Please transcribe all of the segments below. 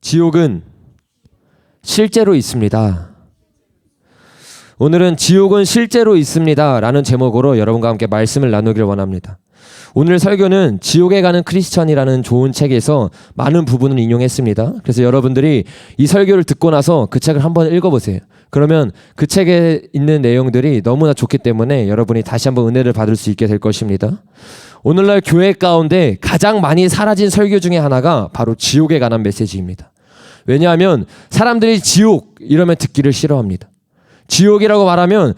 지옥은 실제로 있습니다. 오늘은 지옥은 실제로 있습니다 라는 제목으로 여러분과 함께 말씀을 나누길 원합니다. 오늘 설교는 지옥에 가는 크리스천이라는 좋은 책에서 많은 부분을 인용했습니다. 그래서 여러분들이 이 설교를 듣고 나서 그 책을 한번 읽어보세요. 그러면 그 책에 있는 내용들이 너무나 좋기 때문에 여러분이 다시 한번 은혜를 받을 수 있게 될 것입니다. 오늘날 교회 가운데 가장 많이 사라진 설교 중에 하나가 바로 지옥에 관한 메시지입니다. 왜냐하면 사람들이 지옥 이러면 듣기를 싫어합니다. 지옥이라고 말하면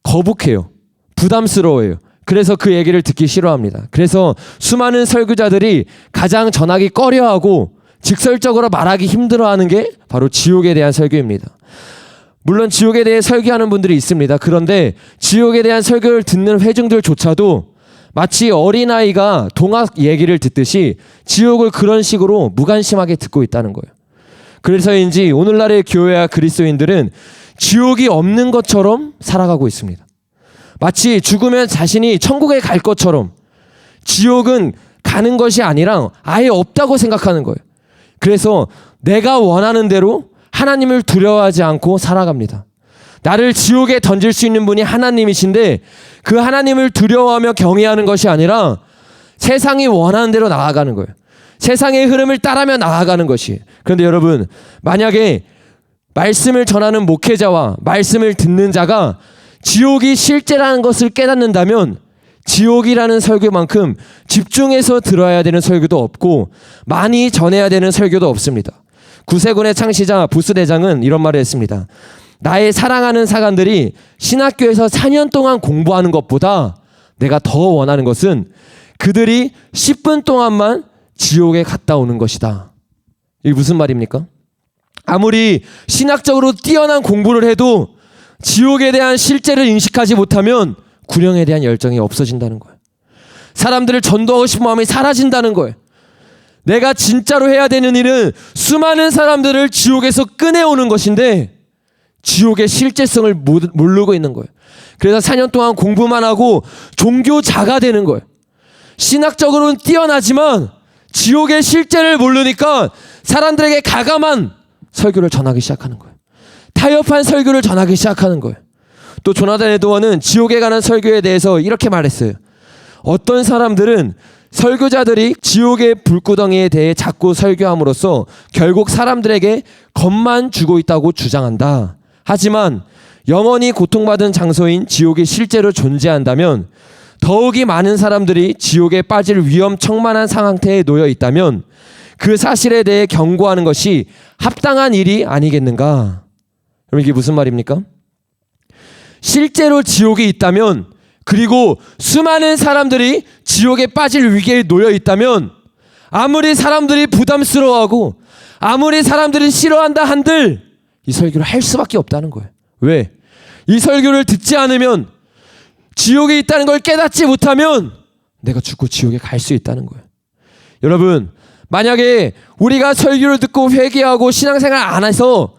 거북해요. 부담스러워요. 그래서 그 얘기를 듣기 싫어합니다. 그래서 수많은 설교자들이 가장 전하기 꺼려하고 직설적으로 말하기 힘들어하는 게 바로 지옥에 대한 설교입니다. 물론 지옥에 대해 설교하는 분들이 있습니다. 그런데 지옥에 대한 설교를 듣는 회중들조차도 마치 어린아이가 동화 얘기를 듣듯이 지옥을 그런 식으로 무관심하게 듣고 있다는 거예요. 그래서인지 오늘날의 교회와 그리스도인들은 지옥이 없는 것처럼 살아가고 있습니다. 마치 죽으면 자신이 천국에 갈 것처럼 지옥은 가는 것이 아니라 아예 없다고 생각하는 거예요. 그래서 내가 원하는 대로 하나님을 두려워하지 않고 살아갑니다. 나를 지옥에 던질 수 있는 분이 하나님이신데 그 하나님을 두려워하며 경외하는 것이 아니라 세상이 원하는 대로 나아가는 거예요. 세상의 흐름을 따라며 나아가는 것이. 그런데 여러분, 만약에 말씀을 전하는 목회자와 말씀을 듣는 자가 지옥이 실제라는 것을 깨닫는다면 지옥이라는 설교만큼 집중해서 들어야 되는 설교도 없고 많이 전해야 되는 설교도 없습니다. 구세군의 창시자 부스대장은 이런 말을 했습니다. 나의 사랑하는 사관들이 신학교에서 4년 동안 공부하는 것보다 내가 더 원하는 것은 그들이 10분 동안만 지옥에 갔다 오는 것이다. 이게 무슨 말입니까? 아무리 신학적으로 뛰어난 공부를 해도 지옥에 대한 실제를 인식하지 못하면 구령에 대한 열정이 없어진다는 거예요. 사람들을 전도하고 싶은 마음이 사라진다는 거예요. 내가 진짜로 해야 되는 일은 수많은 사람들을 지옥에서 꺼내오는 것인데 지옥의 실제성을 모르고 있는 거예요. 그래서 4년 동안 공부만 하고 종교자가 되는 거예요. 신학적으로는 뛰어나지만 지옥의 실제를 모르니까 사람들에게 가감한 설교를 전하기 시작하는 거예요. 타협한 설교를 전하기 시작하는 거예요. 또 조나단 에드워는 지옥에 관한 설교에 대해서 이렇게 말했어요. 어떤 사람들은 설교자들이 지옥의 불구덩이에 대해 자꾸 설교함으로써 결국 사람들에게 겁만 주고 있다고 주장한다. 하지만 영원히 고통받은 장소인 지옥이 실제로 존재한다면 더욱이 많은 사람들이 지옥에 빠질 위험천만한 상태에 놓여 있다면 그 사실에 대해 경고하는 것이 합당한 일이 아니겠는가? 여러분, 이게 무슨 말입니까? 실제로 지옥이 있다면, 그리고 수많은 사람들이 지옥에 빠질 위기에 놓여 있다면 아무리 사람들이 부담스러워하고 아무리 사람들이 싫어한다 한들 이 설교를 할 수밖에 없다는 거예요. 왜? 이 설교를 듣지 않으면, 지옥에 있다는 걸 깨닫지 못하면 내가 죽고 지옥에 갈 수 있다는 거예요. 여러분, 만약에 우리가 설교를 듣고 회개하고 신앙생활 안 해서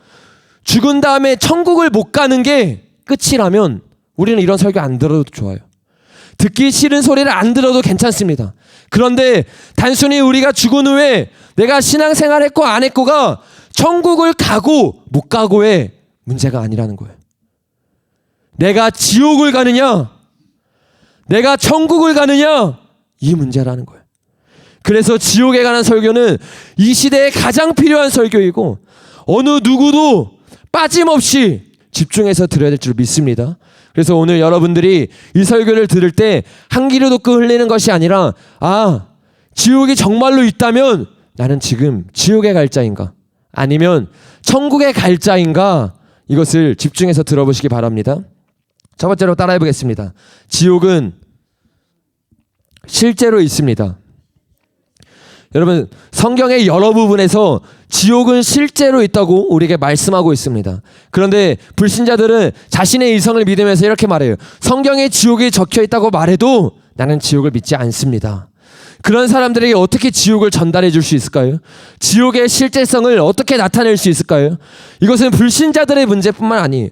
죽은 다음에 천국을 못 가는 게 끝이라면 우리는 이런 설교 안 들어도 좋아요. 듣기 싫은 소리를 안 들어도 괜찮습니다. 그런데 단순히 우리가 죽은 후에 내가 신앙생활 했고 안 했고가 천국을 가고 못 가고의 문제가 아니라는 거예요. 내가 지옥을 가느냐, 내가 천국을 가느냐, 이 문제라는 거예요. 그래서 지옥에 관한 설교는 이 시대에 가장 필요한 설교이고 어느 누구도 빠짐없이 집중해서 들어야 될 줄 믿습니다. 그래서 오늘 여러분들이 이 설교를 들을 때 한 귀로 듣고 흘리는 것이 아니라, 아, 지옥이 정말로 있다면 나는 지금 지옥에 갈 자인가 아니면 천국에 갈 자인가, 이것을 집중해서 들어보시기 바랍니다. 첫 번째로 따라해 보겠습니다. 지옥은 실제로 있습니다. 여러분, 성경의 여러 부분에서 지옥은 실제로 있다고 우리에게 말씀하고 있습니다. 그런데 불신자들은 자신의 이성을 믿으면서 이렇게 말해요. 성경에 지옥이 적혀 있다고 말해도 나는 지옥을 믿지 않습니다. 그런 사람들에게 어떻게 지옥을 전달해 줄 수 있을까요? 지옥의 실제성을 어떻게 나타낼 수 있을까요? 이것은 불신자들의 문제뿐만 아니에요.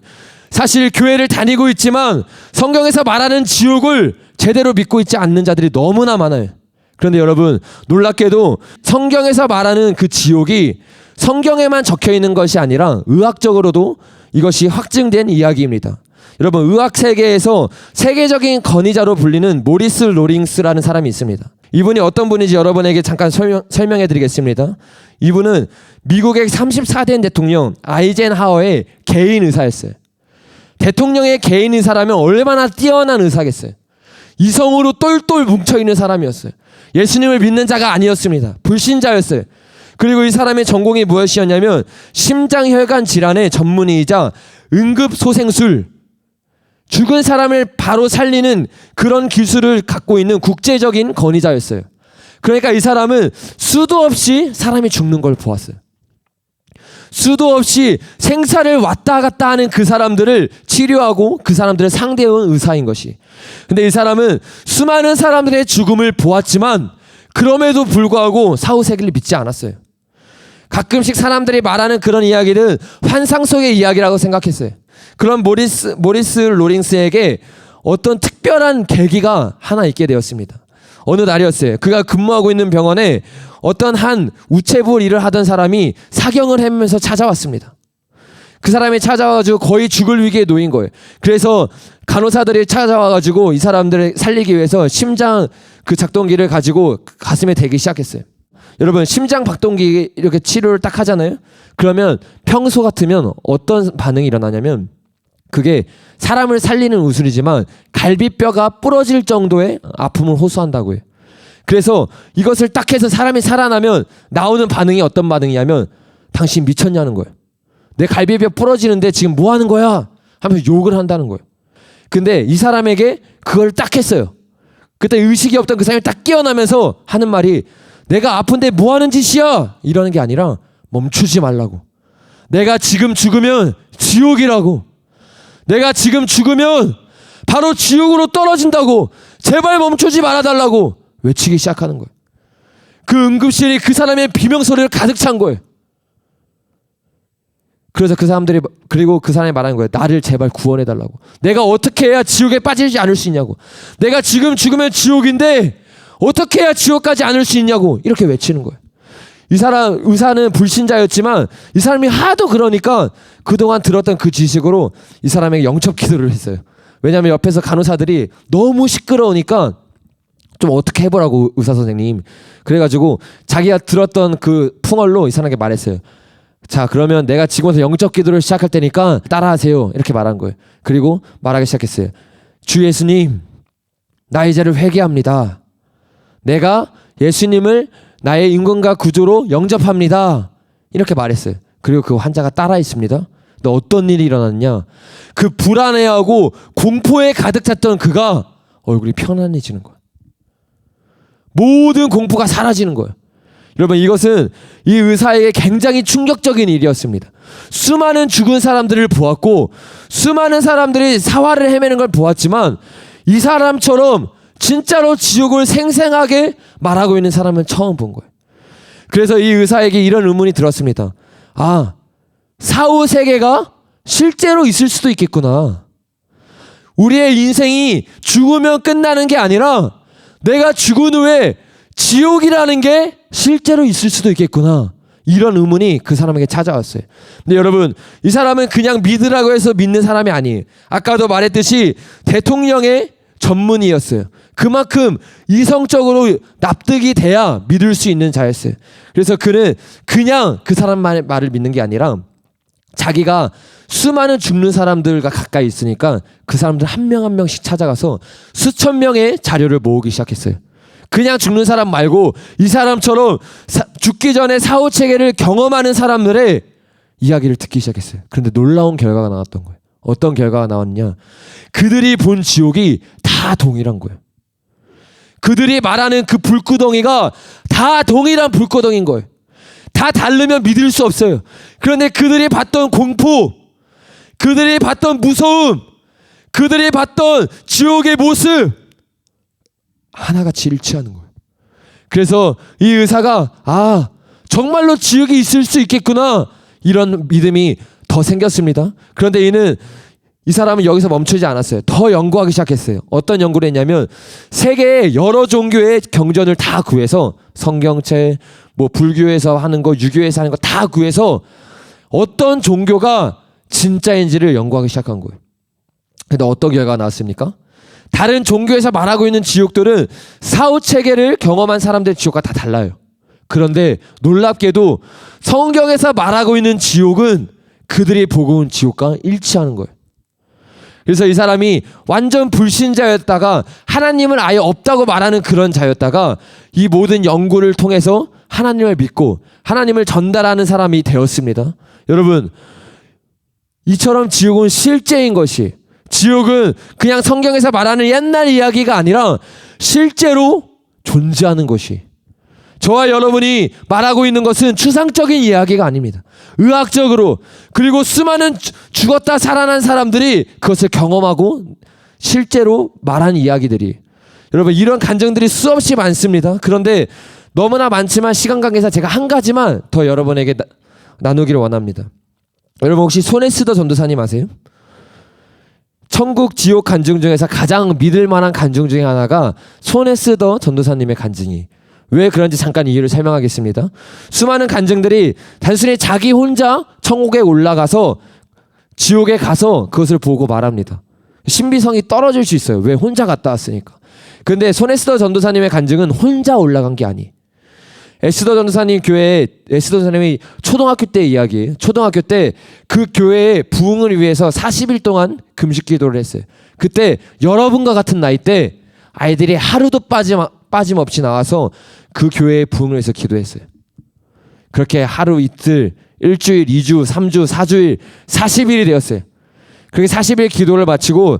사실 교회를 다니고 있지만 성경에서 말하는 지옥을 제대로 믿고 있지 않는 자들이 너무나 많아요. 그런데 여러분, 놀랍게도 성경에서 말하는 그 지옥이 성경에만 적혀 있는 것이 아니라 의학적으로도 이것이 확증된 이야기입니다. 여러분, 의학 세계에서 세계적인 권위자로 불리는 모리스 로링스라는 사람이 있습니다. 이분이 어떤 분인지 여러분에게 잠깐 설명해 드리겠습니다. 이분은 미국의 34대 대통령 아이젠하워의 개인 의사였어요. 대통령의 개인 의사라면 얼마나 뛰어난 의사겠어요. 이성으로 똘똘 뭉쳐있는 사람이었어요. 예수님을 믿는 자가 아니었습니다. 불신자였어요. 그리고 이 사람의 전공이 무엇이었냐면 심장혈관 질환의 전문의이자 응급소생술, 죽은 사람을 바로 살리는 그런 기술을 갖고 있는 국제적인 권위자였어요. 그러니까 이 사람은 수도 없이 사람이 죽는 걸 보았어요. 수도 없이 생사를 왔다 갔다 하는 그 사람들을 치료하고 그 사람들을 상대해온 의사인 것이. 근데 이 사람은 수많은 사람들의 죽음을 보았지만 그럼에도 불구하고 사후세계를 믿지 않았어요. 가끔씩 사람들이 말하는 그런 이야기는 환상 속의 이야기라고 생각했어요. 그런 모리스 로링스에게 어떤 특별한 계기가 하나 있게 되었습니다. 어느 날이었어요. 그가 근무하고 있는 병원에 어떤 한 우체부 일을 하던 사람이 사경을 헤매면서 찾아왔습니다. 그 사람이 찾아와가지고 거의 죽을 위기에 놓인 거예요. 그래서 간호사들이 찾아와가지고 이 사람들을 살리기 위해서 심장 그 작동기를 가지고 가슴에 대기 시작했어요. 여러분, 심장 박동기 이렇게 치료를 딱 하잖아요. 그러면 평소 같으면 어떤 반응이 일어나냐면 그게 사람을 살리는 의술이지만 갈비뼈가 부러질 정도의 아픔을 호소한다고 해요. 그래서 이것을 딱 해서 사람이 살아나면 나오는 반응이 어떤 반응이냐면 당신 미쳤냐는 거예요. 내 갈비뼈 부러지는데 지금 뭐 하는 거야? 하면서 욕을 한다는 거예요. 근데 이 사람에게 그걸 딱 했어요. 그때 의식이 없던 그 사람이 딱 깨어나면서 하는 말이 내가 아픈데 뭐 하는 짓이야? 이러는 게 아니라 멈추지 말라고. 내가 지금 죽으면 지옥이라고. 내가 지금 죽으면 바로 지옥으로 떨어진다고. 제발 멈추지 말아달라고 외치기 시작하는 거예요. 그 응급실이 그 사람의 비명소리를 가득 찬 거예요. 그래서 그 사람들이, 그리고 그 사람이 말하는 거예요. 나를 제발 구원해달라고. 내가 어떻게 해야 지옥에 빠지지 않을 수 있냐고. 내가 지금 죽으면 지옥인데 어떻게 해야 지옥까지 않을 수 있냐고 이렇게 외치는 거예요. 이 사람 의사는 불신자였지만 이 사람이 하도 그러니까 그동안 들었던 그 지식으로 이 사람에게 영접 기도를 했어요. 왜냐하면 옆에서 간호사들이 너무 시끄러우니까 좀 어떻게 해보라고 의사 선생님. 그래가지고 자기가 들었던 그 풍월로 이 사람에게 말했어요. 자, 그러면 내가 지금부터 영접 기도를 시작할 테니까 따라하세요. 이렇게 말한 거예요. 그리고 말하기 시작했어요. 주 예수님, 나의 죄를 회개합니다. 내가 예수님을 나의 인권과 구주로 영접합니다. 이렇게 말했어요. 그리고 그 환자가 따라 있습니다. 너 어떤 일이 일어났냐? 그 불안해하고 공포에 가득 찼던 그가 얼굴이 편안해지는 거예요. 모든 공포가 사라지는 거예요. 여러분, 이것은 이 의사에게 굉장히 충격적인 일이었습니다. 수많은 죽은 사람들을 보았고 수많은 사람들이 사활을 헤매는 걸 보았지만 이 사람처럼 진짜로 지옥을 생생하게 말하고 있는 사람은 처음 본 거예요. 그래서 이 의사에게 이런 의문이 들었습니다. 아, 사후 세계가 실제로 있을 수도 있겠구나. 우리의 인생이 죽으면 끝나는 게 아니라 내가 죽은 후에 지옥이라는 게 실제로 있을 수도 있겠구나. 이런 의문이 그 사람에게 찾아왔어요. 근데 여러분, 이 사람은 그냥 믿으라고 해서 믿는 사람이 아니에요. 아까도 말했듯이 대통령의 전문의였어요. 그만큼 이성적으로 납득이 돼야 믿을 수 있는 자였어요. 그래서 그는 그냥 그 사람만의 말을 믿는 게 아니라 자기가 수많은 죽는 사람들과 가까이 있으니까 그 사람들 한 명 한 명씩 찾아가서 수천 명의 자료를 모으기 시작했어요. 그냥 죽는 사람 말고 이 사람처럼 죽기 전에 사후 체계를 경험하는 사람들의 이야기를 듣기 시작했어요. 그런데 놀라운 결과가 나왔던 거예요. 어떤 결과가 나왔냐? 그들이 본 지옥이 다 동일한 거예요. 그들이 말하는 그 불구덩이가 다 동일한 불구덩이인 거예요. 다 다르면 믿을 수 없어요. 그런데 그들이 봤던 공포, 그들이 봤던 무서움, 그들이 봤던 지옥의 모습 하나같이 일치하는 거예요. 그래서 이 의사가 아, 정말로 지옥이 있을 수 있겠구나, 이런 믿음이 더 생겼습니다. 그런데 이 사람은 여기서 멈추지 않았어요. 더 연구하기 시작했어요. 어떤 연구를 했냐면 세계의 여러 종교의 경전을 다 구해서 성경책, 뭐 불교에서 하는 거, 유교에서 하는 거 다 구해서 어떤 종교가 진짜인지를 연구하기 시작한 거예요. 근데 어떤 결과가 나왔습니까? 다른 종교에서 말하고 있는 지옥들은 사후체계를 경험한 사람들의 지옥과 다 달라요. 그런데 놀랍게도 성경에서 말하고 있는 지옥은 그들이 보고 온 지옥과 일치하는 거예요. 그래서 이 사람이 완전 불신자였다가 하나님은 아예 없다고 말하는 그런 자였다가 이 모든 연구를 통해서 하나님을 믿고 하나님을 전달하는 사람이 되었습니다. 여러분, 이처럼 지옥은 실제인 것이, 지옥은 그냥 성경에서 말하는 옛날 이야기가 아니라 실제로 존재하는 것이, 저와 여러분이 말하고 있는 것은 추상적인 이야기가 아닙니다. 의학적으로, 그리고 수많은 죽었다 살아난 사람들이 그것을 경험하고 실제로 말한 이야기들이, 여러분 이런 간증들이 수없이 많습니다. 그런데 너무나 많지만 시간 관계상 제가 한 가지만 더 여러분에게 나누기를 원합니다. 여러분 혹시 소네스더 전도사님 아세요? 천국 지옥 간증 중에서 가장 믿을 만한 간증 중에 하나가 소네스더 전도사님의 간증이, 왜 그런지 잠깐 이유를 설명하겠습니다. 수많은 간증들이 단순히 자기 혼자 천국에 올라가서 지옥에 가서 그것을 보고 말합니다. 신비성이 떨어질 수 있어요. 왜? 혼자 갔다 왔으니까. 근데 소네스더 전도사님의 간증은 혼자 올라간 게 아니. 에스더 전도사님 교회에, 에스더 전도사님이 초등학교 때 이야기예요. 초등학교 때 그 교회의 부흥을 위해서 40일 동안 금식 기도를 했어요. 그때 여러분과 같은 나이 때 아이들이 하루도 빠짐없이 나와서 그 교회의 부흥을 위해서 기도했어요. 그렇게 하루 이틀, 일주일, 2주, 3주, 4주일, 40일이 되었어요. 그렇게 40일 기도를 마치고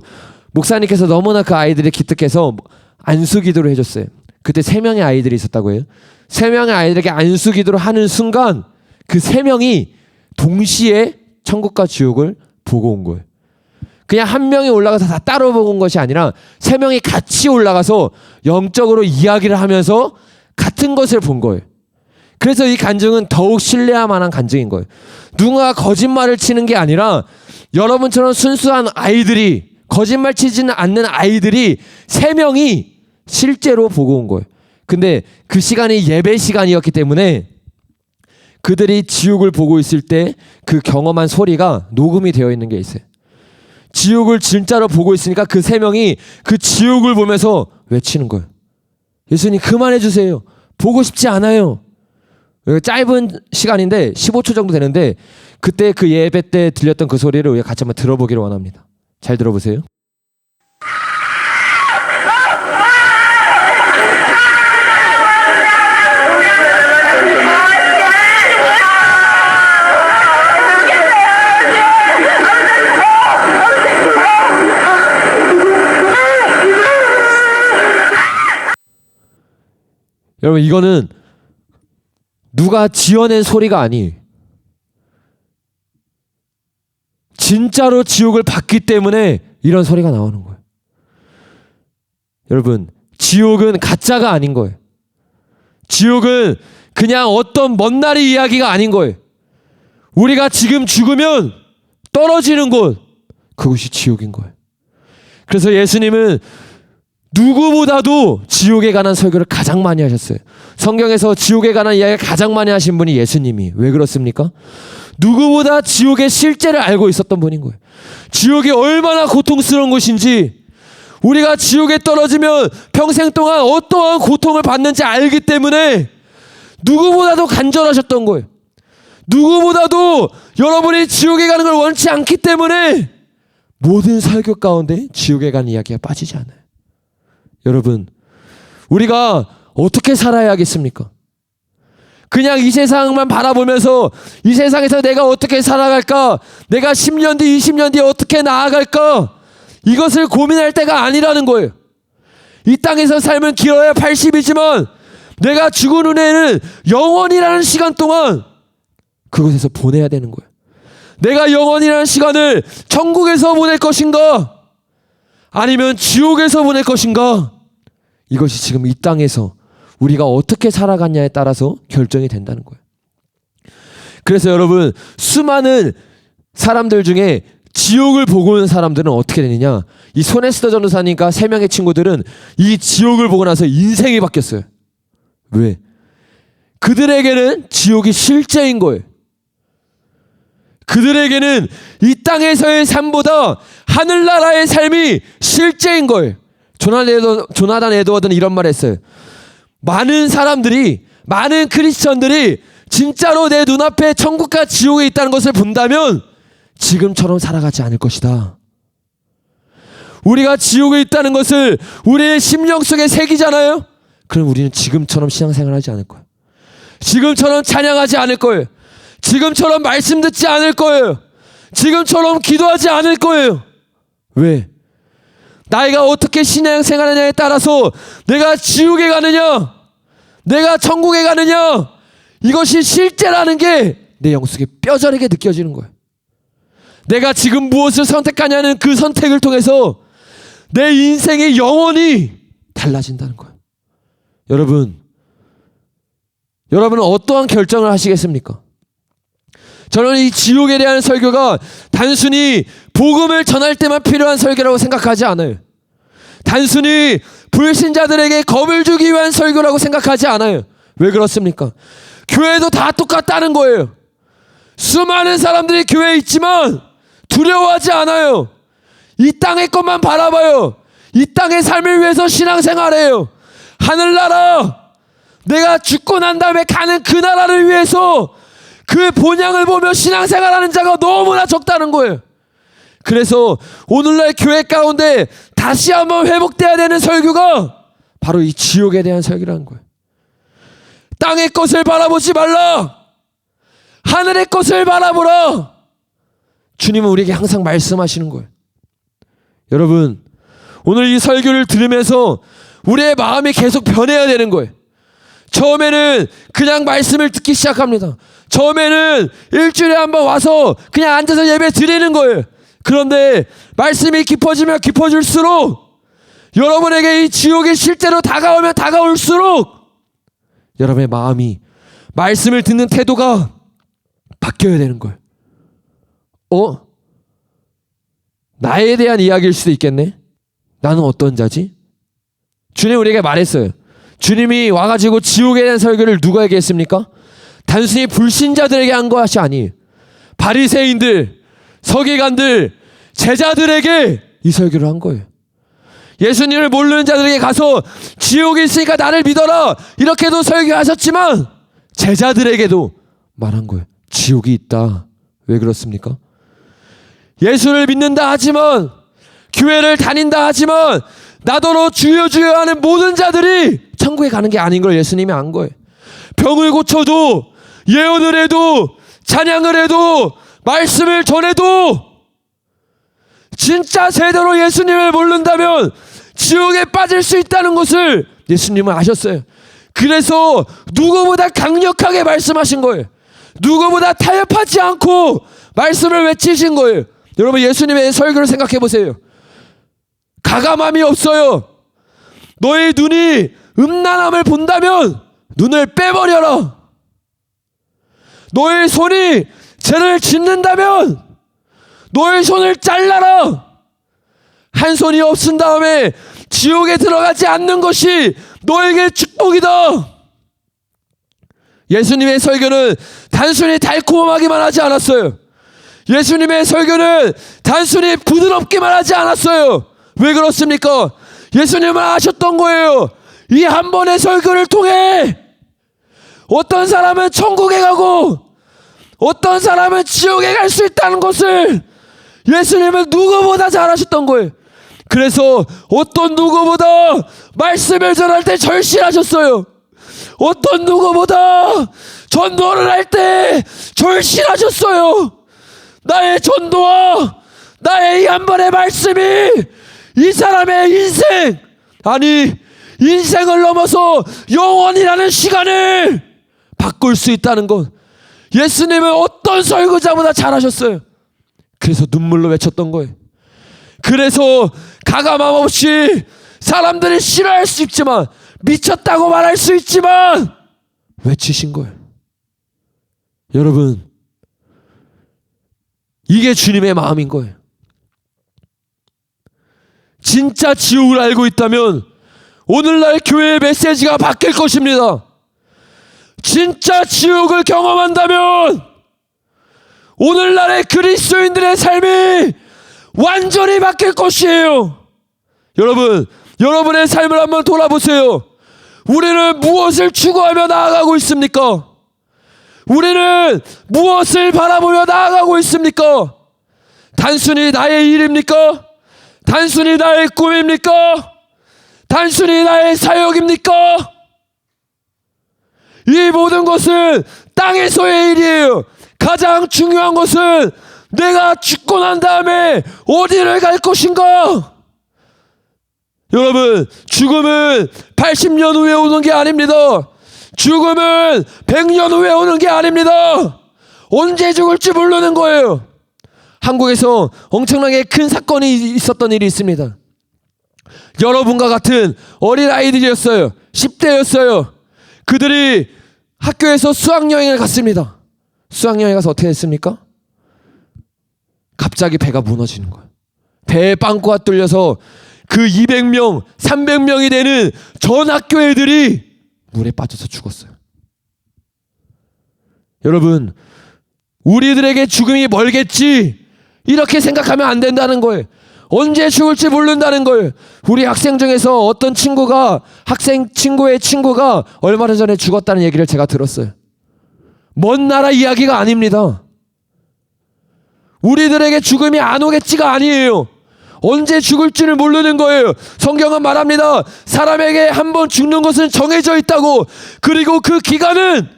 목사님께서 너무나 그 아이들이 기특해서 안수 기도를 해줬어요. 그때 3명의 아이들이 있었다고 해요. 3명의 아이들에게 안수 기도를 하는 순간 그 3명이 동시에 천국과 지옥을 보고 온 거예요. 그냥 한 명이 올라가서 다 따로 보고 온 것이 아니라 3명이 같이 올라가서 영적으로 이야기를 하면서 같은 것을 본 거예요. 그래서 이 간증은 더욱 신뢰할 만한 간증인 거예요. 누군가 거짓말을 치는 게 아니라 여러분처럼 순수한 아이들이, 거짓말 치지는 않는 아이들이 3명이 실제로 보고 온 거예요. 근데 그 시간이 예배 시간이었기 때문에 그들이 지옥을 보고 있을 때 그 경험한 소리가 녹음이 되어 있는 게 있어요. 지옥을 진짜로 보고 있으니까 그 3명이 그 지옥을 보면서 외치는 거예요. 예수님 그만해 주세요. 보고 싶지 않아요. 짧은 시간인데 15초 정도 되는데 그때 그 예배 때 들렸던 그 소리를 우리가 같이 한번 들어보기를 원합니다. 잘 들어보세요. 여러분 이거는 누가 지어낸 소리가 아니, 진짜로 지옥을 봤기 때문에 이런 소리가 나오는 거예요. 여러분 지옥은 가짜가 아닌 거예요. 지옥은 그냥 어떤 먼 날의 이야기가 아닌 거예요. 우리가 지금 죽으면 떨어지는 곳, 그것이 지옥인 거예요. 그래서 예수님은 누구보다도 지옥에 관한 설교를 가장 많이 하셨어요. 성경에서 지옥에 관한 이야기를 가장 많이 하신 분이 예수님이. 왜 그렇습니까? 누구보다 지옥의 실제를 알고 있었던 분인 거예요. 지옥이 얼마나 고통스러운 곳인지, 우리가 지옥에 떨어지면 평생 동안 어떠한 고통을 받는지 알기 때문에 누구보다도 간절하셨던 거예요. 누구보다도 여러분이 지옥에 가는 걸 원치 않기 때문에 모든 설교 가운데 지옥에 가는 이야기가 빠지지 않아요. 여러분, 우리가 어떻게 살아야겠습니까? 그냥 이 세상만 바라보면서 이 세상에서 내가 어떻게 살아갈까? 내가 10년 뒤, 20년 뒤에 어떻게 나아갈까? 이것을 고민할 때가 아니라는 거예요. 이 땅에서 삶은 길어야 80이지만 내가 죽은 후에는 영원이라는 시간 동안 그곳에서 보내야 되는 거예요. 내가 영원이라는 시간을 천국에서 보낼 것인가? 아니면 지옥에서 보낼 것인가? 이것이 지금 이 땅에서 우리가 어떻게 살아갔냐에 따라서 결정이 된다는 거예요. 그래서 여러분, 수많은 사람들 중에 지옥을 보고 온 사람들은 어떻게 되느냐? 이 소네스더 전도사님과 3명의 친구들은 이 지옥을 보고 나서 인생이 바뀌었어요. 왜? 그들에게는 지옥이 실제인 거예요. 그들에게는 이 땅에서의 삶보다 하늘나라의 삶이 실제인 거예요. 조나단 에드워드는 이런 말 했어요. 많은 사람들이, 많은 크리스천들이 진짜로 내 눈앞에 천국과 지옥에 있다는 것을 본다면 지금처럼 살아가지 않을 것이다. 우리가 지옥에 있다는 것을 우리의 심령 속에 새기잖아요. 그럼 우리는 지금처럼 신앙생활하지 않을 거예요. 지금처럼 찬양하지 않을 거예요. 지금처럼 말씀 듣지 않을 거예요. 지금처럼 기도하지 않을 거예요. 왜? 나이가 어떻게 신앙생활하냐에 따라서 내가 지옥에 가느냐, 내가 천국에 가느냐, 이것이 실제라는 게 내 영속에 뼈저리게 느껴지는 거예요. 내가 지금 무엇을 선택하냐는 그 선택을 통해서 내 인생의 영원히 달라진다는 거예요. 여러분은 어떠한 결정을 하시겠습니까? 저는 이 지옥에 대한 설교가 단순히 복음을 전할 때만 필요한 설교라고 생각하지 않아요. 단순히 불신자들에게 겁을 주기 위한 설교라고 생각하지 않아요. 왜 그렇습니까? 교회도 다 똑같다는 거예요. 수많은 사람들이 교회에 있지만 두려워하지 않아요. 이 땅의 것만 바라봐요. 이 땅의 삶을 위해서 신앙생활해요. 하늘나라, 내가 죽고 난 다음에 가는 그 나라를 위해서 그 본향을 보며 신앙생활하는 자가 너무나 적다는 거예요. 그래서 오늘날 교회 가운데 다시 한번 회복돼야 되는 설교가 바로 이 지옥에 대한 설교라는 거예요. 땅의 것을 바라보지 말라. 하늘의 것을 바라보라. 주님은 우리에게 항상 말씀하시는 거예요. 여러분, 오늘 이 설교를 들으면서 우리의 마음이 계속 변해야 되는 거예요. 처음에는 그냥 말씀을 듣기 시작합니다. 처음에는 일주일에 한번 와서 그냥 앉아서 예배 드리는 거예요. 그런데 말씀이 깊어지면 깊어질수록 여러분에게 이 지옥이 실제로 다가오면 다가올수록 여러분의 마음이, 말씀을 듣는 태도가 바뀌어야 되는 거예요. 나에 대한 이야기일 수도 있겠네. 나는 어떤 자지? 주님 우리에게 말했어요. 주님이 와가지고 지옥에 대한 설교를 누구에게 했습니까? 단순히 불신자들에게 한 것이 아니에요. 바리새인들, 서기관들, 제자들에게 이 설교를 한 거예요. 예수님을 모르는 자들에게 가서 지옥이 있으니까 나를 믿어라, 이렇게도 설교하셨지만 제자들에게도 말한 거예요. 지옥이 있다. 왜 그렇습니까? 예수를 믿는다 하지만, 교회를 다닌다 하지만 나더러 주여 주여 하는 모든 자들이 천국에 가는 게 아닌 걸 예수님이 안 거예요. 병을 고쳐도, 예언을 해도, 찬양을 해도, 말씀을 전해도 진짜 제대로 예수님을 모른다면 지옥에 빠질 수 있다는 것을 예수님은 아셨어요. 그래서 누구보다 강력하게 말씀하신 거예요. 누구보다 타협하지 않고 말씀을 외치신 거예요. 여러분, 예수님의 설교를 생각해 보세요. 가감함이 없어요. 너의 눈이 음란함을 본다면 눈을 빼버려라. 너의 손이 죄를 짓는다면 너의 손을 잘라라. 한 손이 없은 다음에 지옥에 들어가지 않는 것이 너에게 축복이다. 예수님의 설교는 단순히 달콤하기만 하지 않았어요. 예수님의 설교는 단순히 부드럽기만 하지 않았어요. 왜 그렇습니까? 예수님은 아셨던 거예요. 이 한 번의 설교를 통해 어떤 사람은 천국에 가고 어떤 사람은 지옥에 갈 수 있다는 것을 예수님은 누구보다 잘 아셨던 거예요. 그래서 어떤 누구보다 말씀을 전할 때 절실하셨어요. 어떤 누구보다 전도를 할 때 절실하셨어요. 나의 전도와 나의 이 한 번의 말씀이 이 사람의 인생, 아니 인생을 넘어서 영원이라는 시간을 바꿀 수 있다는 것, 예수님은 어떤 설교자보다 잘하셨어요. 그래서 눈물로 외쳤던 거예요. 그래서 가감함 없이 사람들이 싫어할 수 있지만, 미쳤다고 말할 수 있지만 외치신 거예요. 여러분, 이게 주님의 마음인 거예요. 진짜 지옥을 알고 있다면 오늘날 교회의 메시지가 바뀔 것입니다. 진짜 지옥을 경험한다면 오늘날의 그리스도인들의 삶이 완전히 바뀔 것이에요. 여러분, 여러분의 삶을 한번 돌아보세요. 우리는 무엇을 추구하며 나아가고 있습니까? 우리는 무엇을 바라보며 나아가고 있습니까? 단순히 나의 일입니까? 단순히 나의 꿈입니까? 단순히 나의 사역입니까? 이 모든 것은 땅에서의 일이에요. 가장 중요한 것은 내가 죽고 난 다음에 어디를 갈 것인가? 여러분, 죽음은 80년 후에 오는 게 아닙니다. 죽음은 100년 후에 오는 게 아닙니다. 언제 죽을지 모르는 거예요. 한국에서 엄청나게 큰 사건이 있었던 일이 있습니다. 여러분과 같은 어린아이들이었어요. 10대였어요. 그들이 학교에서 수학여행을 갔습니다. 수학여행 가서 어떻게 됐습니까? 갑자기 배가 무너지는 거예요. 배에 빵꾸가 뚫려서 그 200명, 300명이 되는 전 학교 애들이 물에 빠져서 죽었어요. 여러분, 우리들에게 죽음이 멀겠지 이렇게 생각하면 안 된다는 거예요. 언제 죽을지 모른다는 거예요. 우리 학생 중에서 어떤 친구가, 학생 친구의 친구가 얼마 전에 죽었다는 얘기를 제가 들었어요. 먼 나라 이야기가 아닙니다. 우리들에게 죽음이 안 오겠지가 아니에요. 언제 죽을지를 모르는 거예요. 성경은 말합니다. 사람에게 한번 죽는 것은 정해져 있다고. 그리고 그 기간은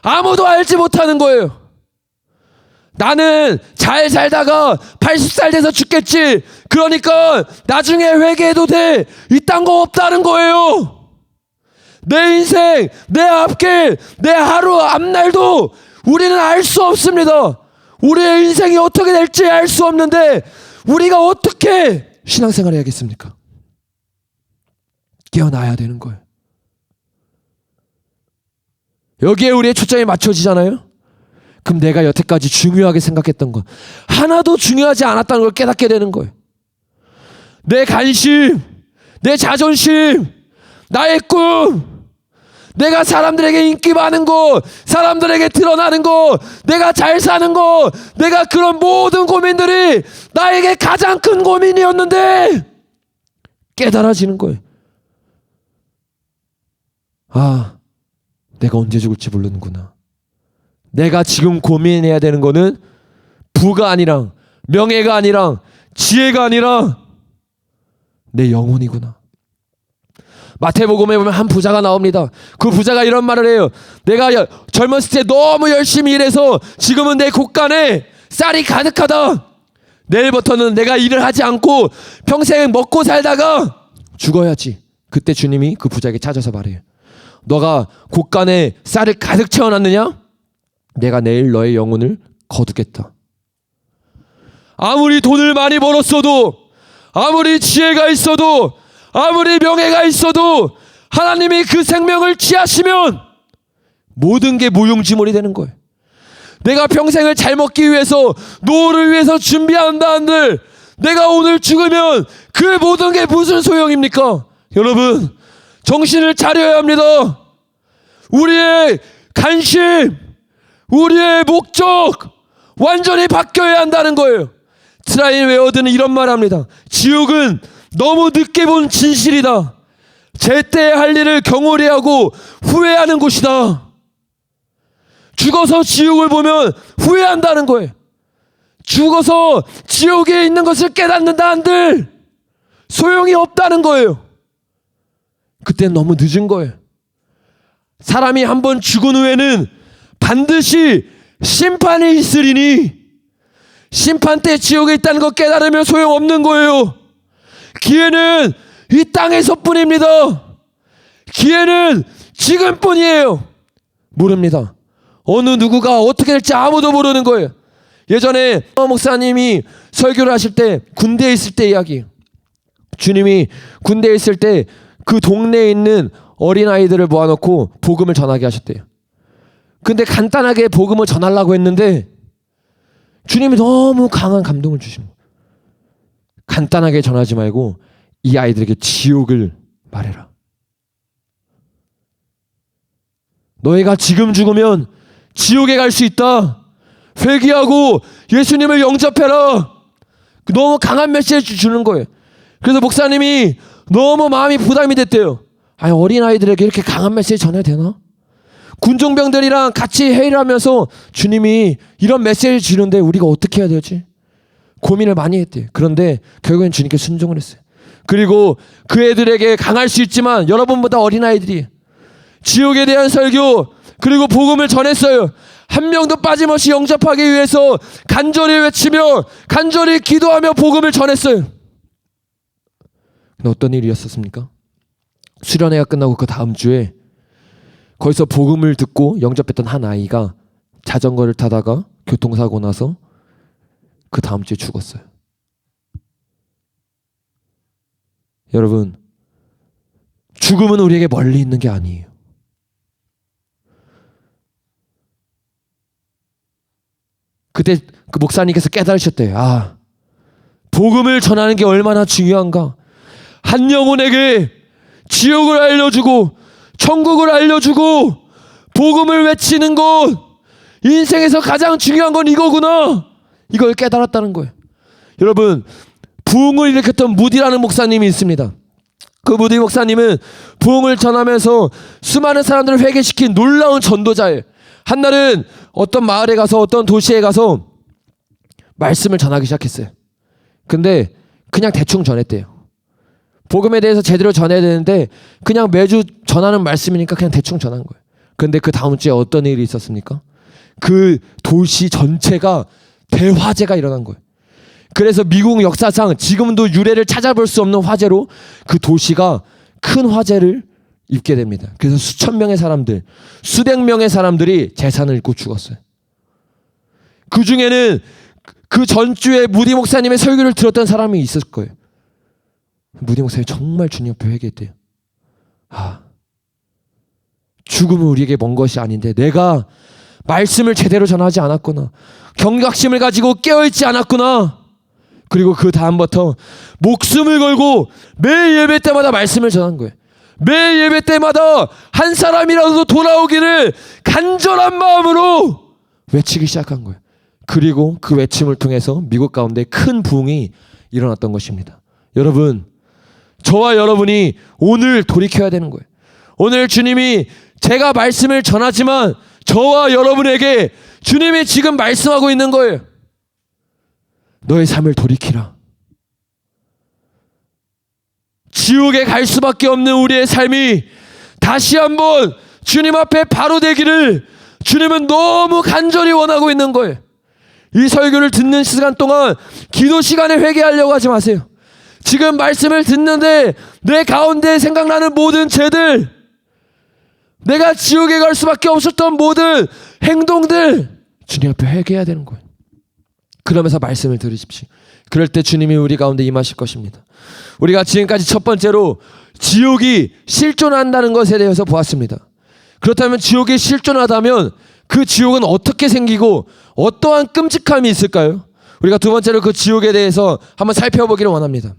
아무도 알지 못하는 거예요. 나는 잘 살다가 80살 돼서 죽겠지. 그러니까 나중에 회개해도 돼. 이딴 거 없다는 거예요. 내 인생, 내 앞길, 내 하루 앞날도 우리는 알 수 없습니다. 우리의 인생이 어떻게 될지 알 수 없는데 우리가 어떻게 신앙생활을 해야겠습니까? 깨어나야 되는 거예요. 여기에 우리의 초점이 맞춰지잖아요. 그럼 내가 여태까지 중요하게 생각했던 것 하나도 중요하지 않았다는 걸 깨닫게 되는 거예요. 내 관심, 내 자존심, 나의 꿈, 내가 사람들에게 인기 많은 거, 사람들에게 드러나는 거, 내가 잘 사는 거, 내가 그런 모든 고민들이 나에게 가장 큰 고민이었는데 깨달아지는 거예요. 아, 내가 언제 죽을지 모르는구나. 내가 지금 고민해야 되는 거는 부가 아니라, 명예가 아니라, 지혜가 아니라 내 영혼이구나. 마태복음에 보면 한 부자가 나옵니다. 그 부자가 이런 말을 해요. 내가 젊었을 때 너무 열심히 일해서 지금은 내 곳간에 쌀이 가득하다. 내일부터는 내가 일을 하지 않고 평생 먹고 살다가 죽어야지. 그때 주님이 그 부자에게 찾아서 말해요. 너가 곳간에 쌀을 가득 채워놨느냐? 내가 내일 너의 영혼을 거두겠다. 아무리 돈을 많이 벌었어도, 아무리 지혜가 있어도, 아무리 명예가 있어도 하나님이 그 생명을 취하시면 모든 게 무용지물이 되는 거예요. 내가 평생을 잘 먹기 위해서, 노후를 위해서 준비한다 한들 내가 오늘 죽으면 그 모든 게 무슨 소용입니까? 여러분, 정신을 차려야 합니다. 우리의 관심, 우리의 목적 완전히 바뀌어야 한다는 거예요. 트라인 웨어드는 이런 말 합니다. 지옥은 너무 늦게 본 진실이다. 제때 할 일을 경홀히 하고 후회하는 곳이다. 죽어서 지옥을 보면 후회한다는 거예요. 죽어서 지옥에 있는 것을 깨닫는다 한들 소용이 없다는 거예요. 그땐 너무 늦은 거예요. 사람이 한번 죽은 후에는 반드시 심판이 있으리니 심판 때 지옥에 있다는 거 깨달으면 소용없는 거예요. 기회는 이 땅에서뿐입니다. 기회는 지금뿐이에요. 모릅니다. 어느 누구가 어떻게 될지 아무도 모르는 거예요. 예전에 목사님이 설교를 하실 때 군대에 있을 때 이야기. 주님이 군대에 있을 때 그 동네에 있는 어린아이들을 모아놓고 복음을 전하게 하셨대요. 근데 간단하게 복음을 전하려고 했는데 주님이 너무 강한 감동을 주신 거예요. 간단하게 전하지 말고 이 아이들에게 지옥을 말해라. 너희가 지금 죽으면 지옥에 갈 수 있다. 회개하고 예수님을 영접해라. 너무 강한 메시지 주는 거예요. 그래서 목사님이 너무 마음이 부담이 됐대요. 아니, 어린아이들에게 이렇게 강한 메시지 전해야 되나? 군종병들이랑 같이 회의를 하면서 주님이 이런 메시지를 주는데 우리가 어떻게 해야 되지? 고민을 많이 했대요. 그런데 결국엔 주님께 순종을 했어요. 그리고 그 애들에게 강할 수 있지만 여러분보다 어린아이들이 지옥에 대한 설교 그리고 복음을 전했어요. 한 명도 빠짐없이 영접하기 위해서 간절히 외치며 간절히 기도하며 복음을 전했어요. 근데 어떤 일이었습니까? 수련회가 끝나고 그 다음 주에 거기서 복음을 듣고 영접했던 한 아이가 자전거를 타다가 교통사고 나서 그 다음 주에 죽었어요. 여러분, 죽음은 우리에게 멀리 있는 게 아니에요. 그때 그 목사님께서 깨달으셨대요. 아, 복음을 전하는 게 얼마나 중요한가. 한 영혼에게 지옥을 알려주고 천국을 알려주고 복음을 외치는 것, 인생에서 가장 중요한 건 이거구나. 이걸 깨달았다는 거예요. 여러분, 부흥을 일으켰던 무디라는 목사님이 있습니다. 그 무디 목사님은 부흥을 전하면서 수많은 사람들을 회개시킨 놀라운 전도자예요. 한날은 어떤 마을에 가서 어떤 도시에 가서 말씀을 전하기 시작했어요. 근데 그냥 대충 전했대요. 복음에 대해서 제대로 전해야 되는데 그냥 매주 전하는 말씀이니까 그냥 대충 전한 거예요. 근데 그 다음 주에 어떤 일이 있었습니까? 그 도시 전체가 대화재가 일어난 거예요. 그래서 미국 역사상 지금도 유례를 찾아볼 수 없는 화재로 그 도시가 큰 화재를 입게 됩니다. 그래서 수천 명의 사람들, 수백 명의 사람들이 재산을 잃고 죽었어요. 그 중에는 그 전주에 무디 목사님의 설교를 들었던 사람이 있을 거예요. 무디 목사님이 정말 주님 앞에 회개했대요. 아, 죽음은 우리에게 먼 것이 아닌데 내가 말씀을 제대로 전하지 않았구나. 경각심을 가지고 깨어있지 않았구나. 그리고 그 다음부터 목숨을 걸고 매일 예배 때마다 말씀을 전한 거예요. 매일 예배 때마다 한 사람이라도 돌아오기를 간절한 마음으로 외치기 시작한 거예요. 그리고 그 외침을 통해서 미국 가운데 큰 부흥이 일어났던 것입니다. 여러분, 저와 여러분이 오늘 돌이켜야 되는 거예요. 오늘 주님이 제가 말씀을 전하지만 저와 여러분에게 주님이 지금 말씀하고 있는 거예요. 너의 삶을 돌이키라. 지옥에 갈 수밖에 없는 우리의 삶이 다시 한번 주님 앞에 바로 되기를 주님은 너무 간절히 원하고 있는 거예요. 이 설교를 듣는 시간 동안 기도 시간에 회개하려고 하지 마세요. 지금 말씀을 듣는데 내 가운데 생각나는 모든 죄들, 내가 지옥에 갈 수밖에 없었던 모든 행동들 주님 앞에 회개해야 되는 거예요. 그러면서 말씀을 들으십시오. 그럴 때 주님이 우리 가운데 임하실 것입니다. 우리가 지금까지 첫 번째로 지옥이 실존한다는 것에 대해서 보았습니다. 그렇다면 지옥이 실존하다면 그 지옥은 어떻게 생기고 어떠한 끔찍함이 있을까요? 우리가 두 번째로 그 지옥에 대해서 한번 살펴보기를 원합니다.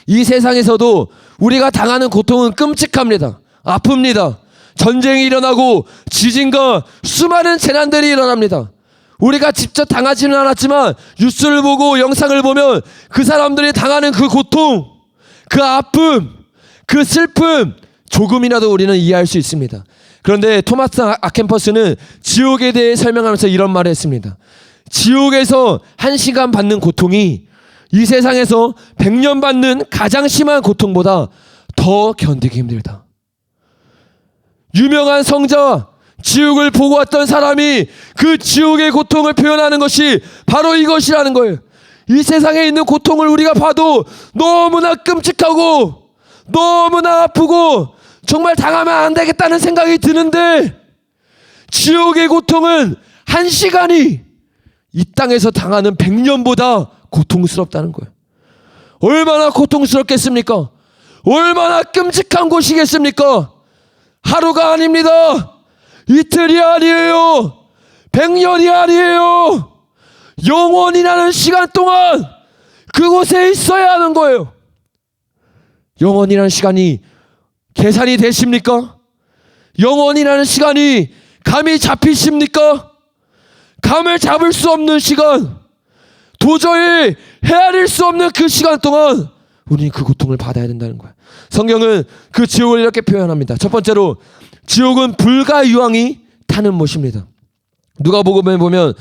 이 세상에서도 우리가 당하는 고통은 끔찍합니다. 아픕니다. 전쟁이 일어나고 지진과 수많은 재난들이 일어납니다. 우리가 직접 당하지는 않았지만 뉴스를 보고 영상을 보면 그 사람들이 당하는 그 고통, 그 아픔, 그 슬픔 조금이라도 우리는 이해할 수 있습니다. 그런데 토마스 아켄퍼스는 지옥에 대해 설명하면서 이런 말을 했습니다. 지옥에서 1시간 받는 고통이 이 세상에서 100년 받는 가장 심한 고통보다 더 견디기 힘들다. 유명한 성자, 지옥을 보고 왔던 사람이 그 지옥의 고통을 표현하는 것이 바로 이것이라는 거예요. 이 세상에 있는 고통을 우리가 봐도 너무나 끔찍하고 너무나 아프고 정말 당하면 안 되겠다는 생각이 드는데 지옥의 고통은 1시간이 이 땅에서 당하는 100년보다 고통스럽다는 거예요. 얼마나 고통스럽겠습니까? 얼마나 끔찍한 곳이겠습니까? 하루가 아닙니다. 이틀이 아니에요. 100년이 아니에요. 영원이라는 시간 동안 그곳에 있어야 하는 거예요. 영원이라는 시간이 계산이 되십니까? 영원이라는 시간이 감이 잡히십니까? 감을 잡을 수 없는 시간, 도저히 헤아릴 수 없는 그 시간 동안 우리는 그 고통을 받아야 된다는 거야. 성경은 그 지옥을 이렇게 표현합니다. 첫 번째로 지옥은 불과 유황이 타는 못입니다. 누가복음에 보면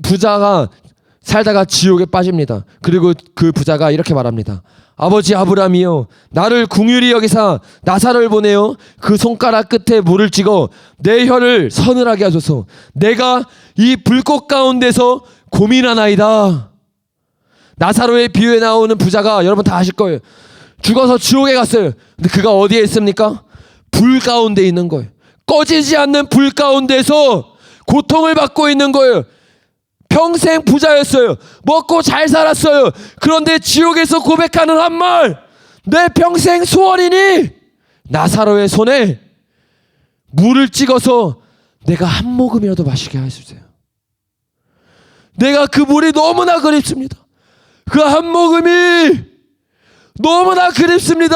부자가 살다가 지옥에 빠집니다. 그리고 그 부자가 이렇게 말합니다. 아버지 아브라함이여, 나를 긍휼히 여기사 나사로를 보내어 그 손가락 끝에 물을 찍어 내 혀를 서늘하게 하소서. 내가 이 불꽃 가운데서 고민하나이다. 나사로의 비유에 나오는 부자가 여러분 다 아실 거예요. 죽어서 지옥에 갔어요. 근데 그가 어디에 있습니까? 불 가운데 있는 거예요. 꺼지지 않는 불 가운데서 고통을 받고 있는 거예요. 평생 부자였어요. 먹고 잘 살았어요. 그런데 지옥에서 고백하는 한 말, 내 평생 소원이니 나사로의 손에 물을 찍어서 내가 한 모금이라도 마시게 해주세요. 내가 그 물이 너무나 그립습니다. 그 한 모금이 너무나 그립습니다.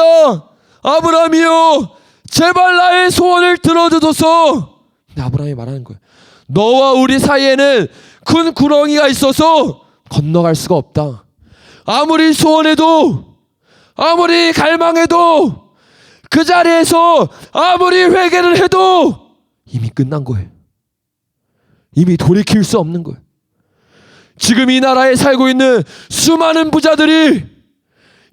아브라함이여, 제발 나의 소원을 들어주소서. 근데 아브라함이 말하는 거예요. 너와 우리 사이에는 큰 구렁이가 있어서 건너갈 수가 없다. 아무리 소원해도, 아무리 갈망해도, 그 자리에서 아무리 회개를 해도 이미 끝난 거예요. 이미 돌이킬 수 없는 거예요. 지금 이 나라에 살고 있는 수많은 부자들이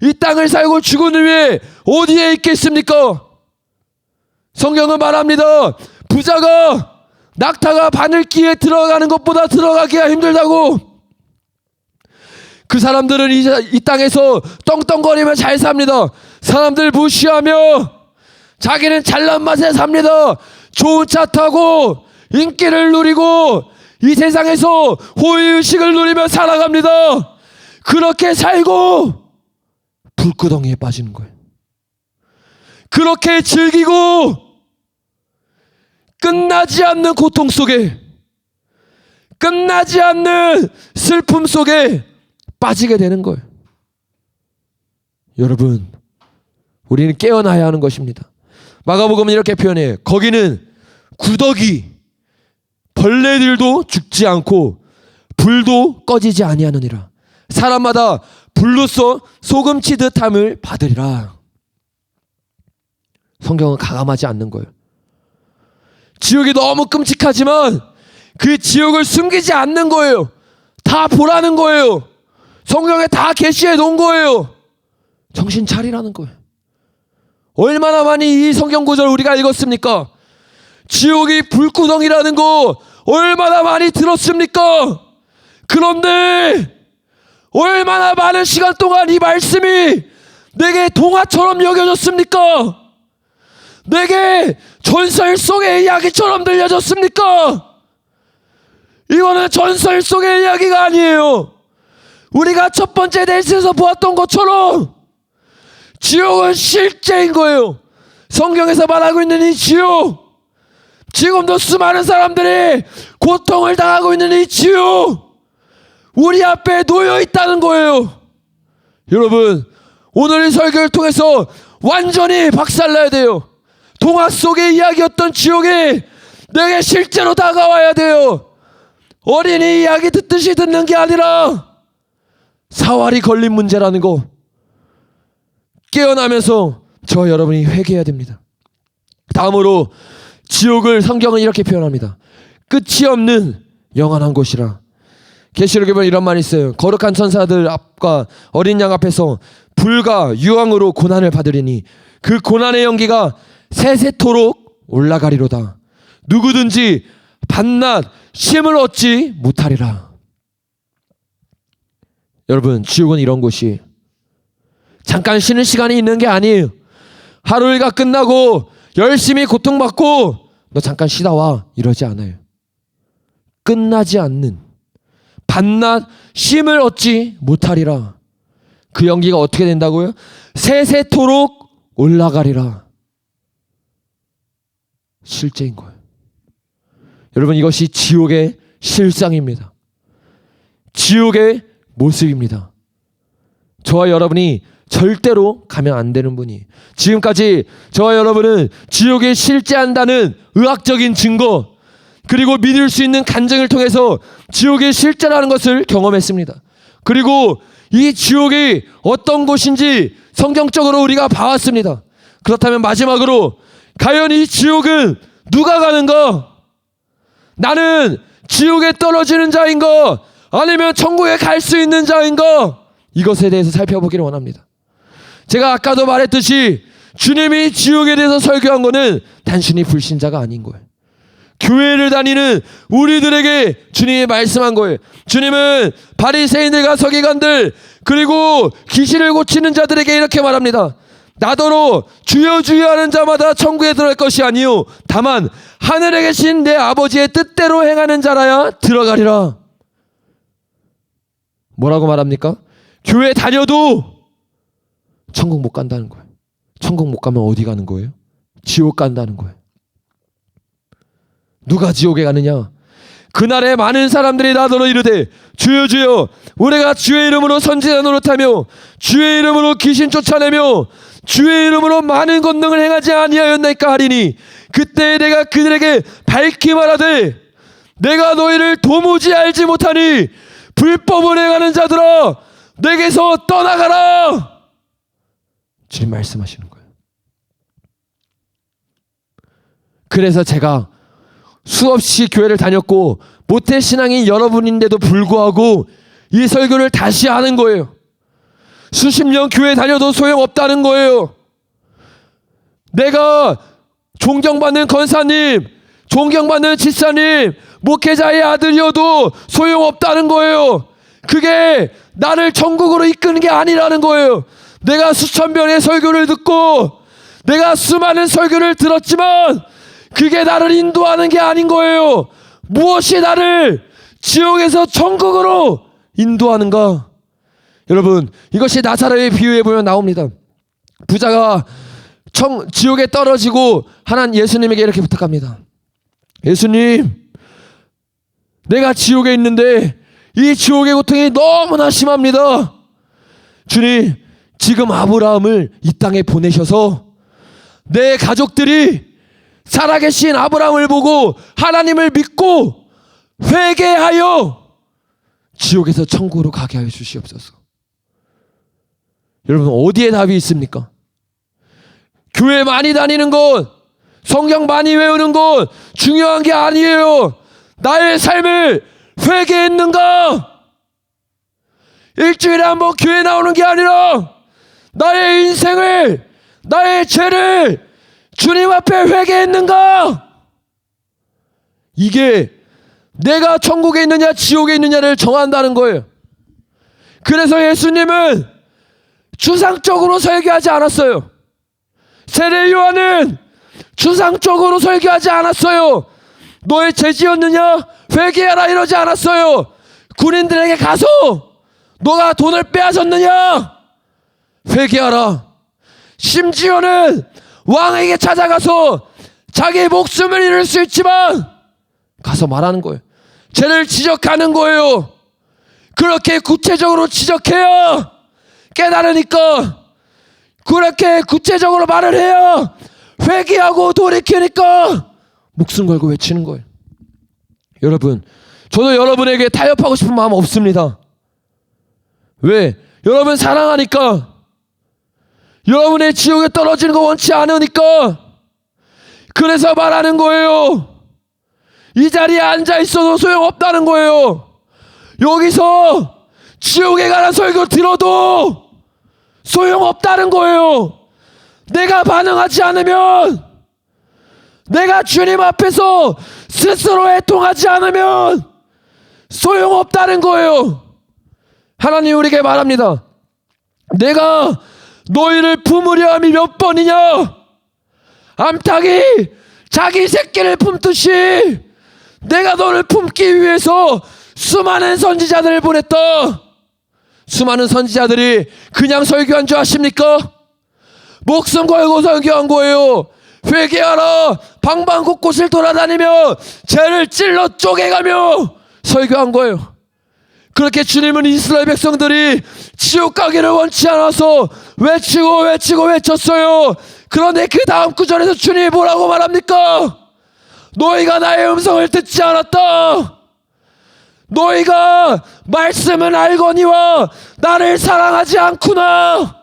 이 땅을 살고 죽은 후에 어디에 있겠습니까? 성경은 말합니다. 부자가 낙타가 바늘기에 들어가는 것보다 들어가기가 힘들다고. 그 사람들은 이 땅에서 떵떵거리며 잘 삽니다. 사람들 무시하며 자기는 잘난 맛에 삽니다. 좋은 차 타고 인기를 누리고 이 세상에서 호의의식을 누리며 살아갑니다. 그렇게 살고 불구덩이에 빠지는 거예요. 그렇게 즐기고 끝나지 않는 고통 속에, 끝나지 않는 슬픔 속에 빠지게 되는 거예요. 여러분, 우리는 깨어나야 하는 것입니다. 마가복음은 이렇게 표현해요. 거기는 구더기, 벌레들도 죽지 않고 불도 꺼지지 아니하느니라. 사람마다 불로써 소금 치듯함을 받으리라. 성경은 가감하지 않는 거예요. 지옥이 너무 끔찍하지만 그 지옥을 숨기지 않는 거예요. 다 보라는 거예요. 성경에 다 계시해 놓은 거예요. 정신 차리라는 거예요. 얼마나 많이 이 성경 구절 우리가 읽었습니까? 지옥이 불구덩이라는 거 얼마나 많이 들었습니까? 그런데 얼마나 많은 시간 동안 이 말씀이 내게 동화처럼 여겨졌습니까? 내게 전설 속의 이야기처럼 들려졌습니까? 이거는 전설 속의 이야기가 아니에요. 우리가 첫 번째 넷에서 보았던 것처럼 지옥은 실제인 거예요. 성경에서 말하고 있는 이 지옥, 지금도 수많은 사람들이 고통을 당하고 있는 이 지옥, 우리 앞에 놓여 있다는 거예요. 여러분, 오늘 이 설교를 통해서 완전히 박살나야 돼요. 동화 속의 이야기였던 지옥이 내게 실제로 다가와야 돼요. 어린이 이야기 듣듯이 듣는 게 아니라 사활이 걸린 문제라는 거 깨어나면서 저 여러분이 회개해야 됩니다. 다음으로 지옥을 성경은 이렇게 표현합니다. 끝이 없는 영원한 곳이라. 계시록에 보면 이런 말이 있어요. 거룩한 천사들 앞과 어린 양 앞에서 불과 유황으로 고난을 받으리니 그 고난의 연기가 세세토록 올라가리로다. 누구든지 밤낮 쉼을 얻지 못하리라. 여러분, 지옥은 이런 곳이 잠깐 쉬는 시간이 있는 게 아니에요. 하루 일과 끝나고 열심히 고통받고 너 잠깐 쉬다 와 이러지 않아요. 끝나지 않는 밤낮 쉼을 얻지 못하리라. 그 연기가 어떻게 된다고요? 세세토록 올라가리라. 실제인 거예요. 여러분, 이것이 지옥의 실상입니다. 지옥의 모습입니다. 저와 여러분이 절대로 가면 안 되는 분이. 지금까지 저와 여러분은 지옥에 실제한다는 의학적인 증거 그리고 믿을 수 있는 간증을 통해서 지옥에 실제라는 것을 경험했습니다. 그리고 이 지옥이 어떤 곳인지 성경적으로 우리가 봐왔습니다. 그렇다면 마지막으로 과연 이 지옥은 누가 가는가? 나는 지옥에 떨어지는 자인가? 아니면 천국에 갈 수 있는 자인가? 이것에 대해서 살펴보기를 원합니다. 제가 아까도 말했듯이 주님이 지옥에 대해서 설교한 것은 단순히 불신자가 아닌 거예요. 교회를 다니는 우리들에게 주님이 말씀한 거예요. 주님은 바리새인들과 서기관들 그리고 귀신을 고치는 자들에게 이렇게 말합니다. 나더러 주여 주여 하는 자마다 천국에 들어갈 것이 아니요 다만 하늘에 계신 내 아버지의 뜻대로 행하는 자라야 들어가리라. 뭐라고 말합니까? 교회 다녀도 천국 못 간다는 거예요. 천국 못 가면 어디 가는 거예요? 지옥 간다는 거예요. 누가 지옥에 가느냐? 그날에 많은 사람들이 나더러 이르되 주여 주여 우리가 주의 이름으로 선지자 노릇하며 주의 이름으로 귀신 쫓아내며 주의 이름으로 많은 권능을 행하지 아니하였나이까 하리니 그때 내가 그들에게 밝히 말하되 내가 너희를 도무지 알지 못하니 불법을 행하는 자들아 내게서 떠나가라. 주님 말씀하시는 거예요. 그래서 제가 수없이 교회를 다녔고 모태신앙인 여러분인데도 불구하고 이 설교를 다시 하는 거예요. 수십 년 교회 다녀도 소용없다는 거예요. 내가 존경받는 권사님, 존경받는 집사님, 목회자의 아들이어도 소용없다는 거예요. 그게 나를 천국으로 이끄는 게 아니라는 거예요. 내가 수천 번의 설교를 듣고 내가 수많은 설교를 들었지만 그게 나를 인도하는 게 아닌 거예요. 무엇이 나를 지옥에서 천국으로 인도하는가? 여러분, 이것이 나사렛의 비유에 보면 나옵니다. 부자가 지옥에 떨어지고 하나님 예수님에게 이렇게 부탁합니다. 예수님, 내가 지옥에 있는데 이 지옥의 고통이 너무나 심합니다. 주님, 지금 아브라함을 이 땅에 보내셔서 내 가족들이 살아계신 아브라함을 보고 하나님을 믿고 회개하여 지옥에서 천국으로 가게 하여 주시옵소서. 여러분, 어디에 답이 있습니까? 교회 많이 다니는 것, 성경 많이 외우는 것 중요한 게 아니에요. 나의 삶을 회개했는가? 일주일에 한번 교회 나오는 게 아니라 나의 인생을, 나의 죄를 주님 앞에 회개했는가? 이게 내가 천국에 있느냐 지옥에 있느냐를 정한다는 거예요. 그래서 예수님은 추상적으로 설교하지 않았어요. 세례 요한은 추상적으로 설교하지 않았어요. 너의 죄 지었느냐? 회개하라 이러지 않았어요. 군인들에게 가서 너가 돈을 빼앗았느냐? 회개하라. 심지어는 왕에게 찾아가서 자기 목숨을 잃을 수 있지만 가서 말하는 거예요. 죄를 지적하는 거예요. 그렇게 구체적으로 지적해야 깨달으니까, 그렇게 구체적으로 말을 해야 회개하고 돌이키니까 목숨 걸고 외치는 거예요. 여러분, 저도 여러분에게 타협하고 싶은 마음 없습니다. 왜? 여러분 사랑하니까, 여러분의 지옥에 떨어지는 거 원치 않으니까 그래서 말하는 거예요. 이 자리에 앉아 있어도 소용없다는 거예요. 여기서 지옥에 가는 설교 들어도 소용없다는 거예요. 내가 반응하지 않으면, 내가 주님 앞에서 스스로 애통하지 않으면 소용없다는 거예요. 하나님 우리에게 말합니다. 내가 너희를 품으려 함이 몇 번이냐? 암탉이 자기 새끼를 품듯이 내가 너를 품기 위해서 수많은 선지자들을 보냈다. 수많은 선지자들이 그냥 설교한 줄 아십니까? 목숨 걸고 설교한 거예요. 회개하라. 방방 곳곳을 돌아다니며 죄를 찔러 쪼개가며 설교한 거예요. 그렇게 주님은 이스라엘 백성들이 지옥 가기를 원치 않아서 외치고 외쳤어요. 그런데 그 다음 구절에서 주님이 뭐라고 말합니까? 너희가 나의 음성을 듣지 않았다. 너희가 말씀은 알거니와 나를 사랑하지 않구나.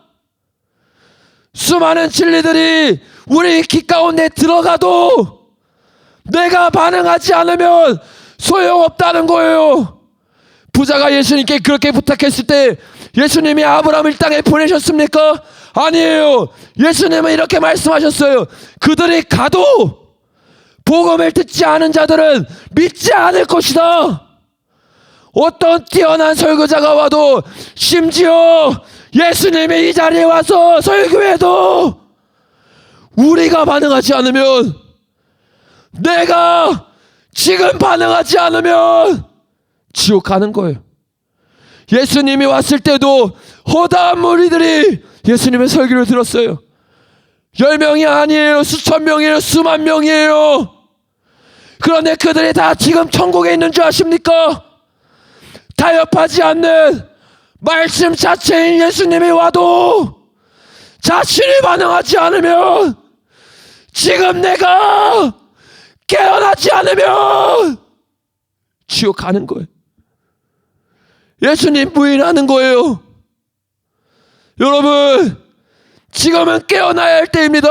수많은 진리들이 우리 귀 가운데 들어가도 내가 반응하지 않으면 소용없다는 거예요. 부자가 예수님께 그렇게 부탁했을 때 예수님이 아브라함을 땅에 보내셨습니까? 아니에요. 예수님은 이렇게 말씀하셨어요. 그들이 가도 복음을 듣지 않은 자들은 믿지 않을 것이다. 어떤 뛰어난 설교자가 와도, 심지어 예수님이 이 자리에 와서 설교해도 우리가 반응하지 않으면, 내가 지금 반응하지 않으면 지옥 가는 거예요. 예수님이 왔을 때도 허다한 무리들이 예수님의 설교를 들었어요. 10명이 아니에요. 수천 명이에요. 수만 명이에요. 그런데 그들이 다 지금 천국에 있는 줄 아십니까? 타협하지 않는 말씀 자체인 예수님이 와도 자신이 반응하지 않으면, 지금 내가 깨어나지 않으면 지옥 가는 거예요. 예수님 부인하는 거예요. 여러분, 지금은 깨어나야 할 때입니다.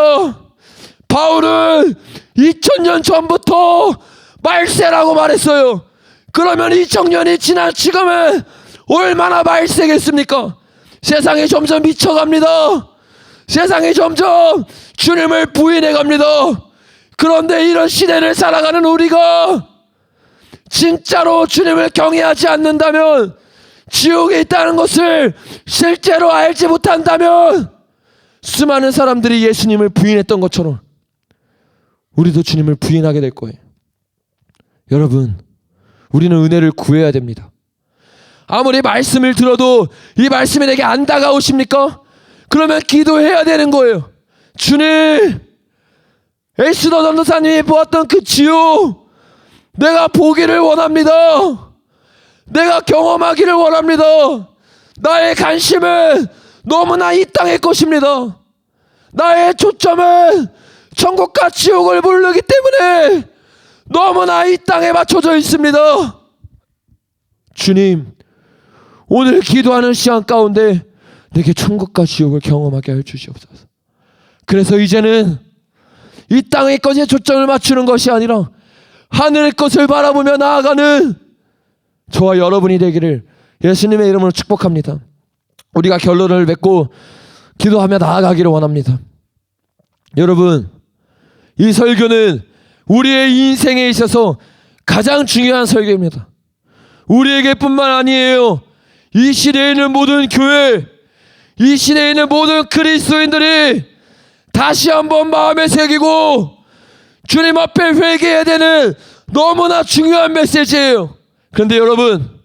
바울은 2000년 전부터 말세라고 말했어요. 그러면 2000년이 지난 지금은 얼마나 말세겠습니까? 세상이 점점 미쳐갑니다. 세상이 점점 주님을 부인해 갑니다. 그런데 이런 시대를 살아가는 우리가 진짜로 주님을 경외하지 않는다면, 지옥에 있다는 것을 실제로 알지 못한다면, 수많은 사람들이 예수님을 부인했던 것처럼 우리도 주님을 부인하게 될 거예요. 여러분, 우리는 은혜를 구해야 됩니다. 아무리 말씀을 들어도 이 말씀이 내게 안 다가오십니까? 그러면 기도해야 되는 거예요. 주님, 에스더 전도사님이 보았던 그 지옥, 내가 보기를 원합니다. 내가 경험하기를 원합니다. 나의 관심은 너무나 이 땅의 것입니다. 나의 초점은 천국과 지옥을 모르기 때문에 너무나 이 땅에 맞춰져 있습니다. 주님, 오늘 기도하는 시간 가운데 내게 천국과 지옥을 경험하게 해 주시옵소서. 그래서 이제는 이 땅의 것에 초점을 맞추는 것이 아니라 하늘의 것을 바라보며 나아가는 저와 여러분이 되기를 예수님의 이름으로 축복합니다. 우리가 결론을 맺고 기도하며 나아가기를 원합니다. 여러분, 이 설교는 우리의 인생에 있어서 가장 중요한 설교입니다. 우리에게 뿐만 아니에요. 이 시대에 있는 모든 교회, 이 시대에 있는 모든 그리스도인들이 다시 한번 마음에 새기고 주님 앞에 회개해야 되는 너무나 중요한 메시지예요. 그런데 여러분,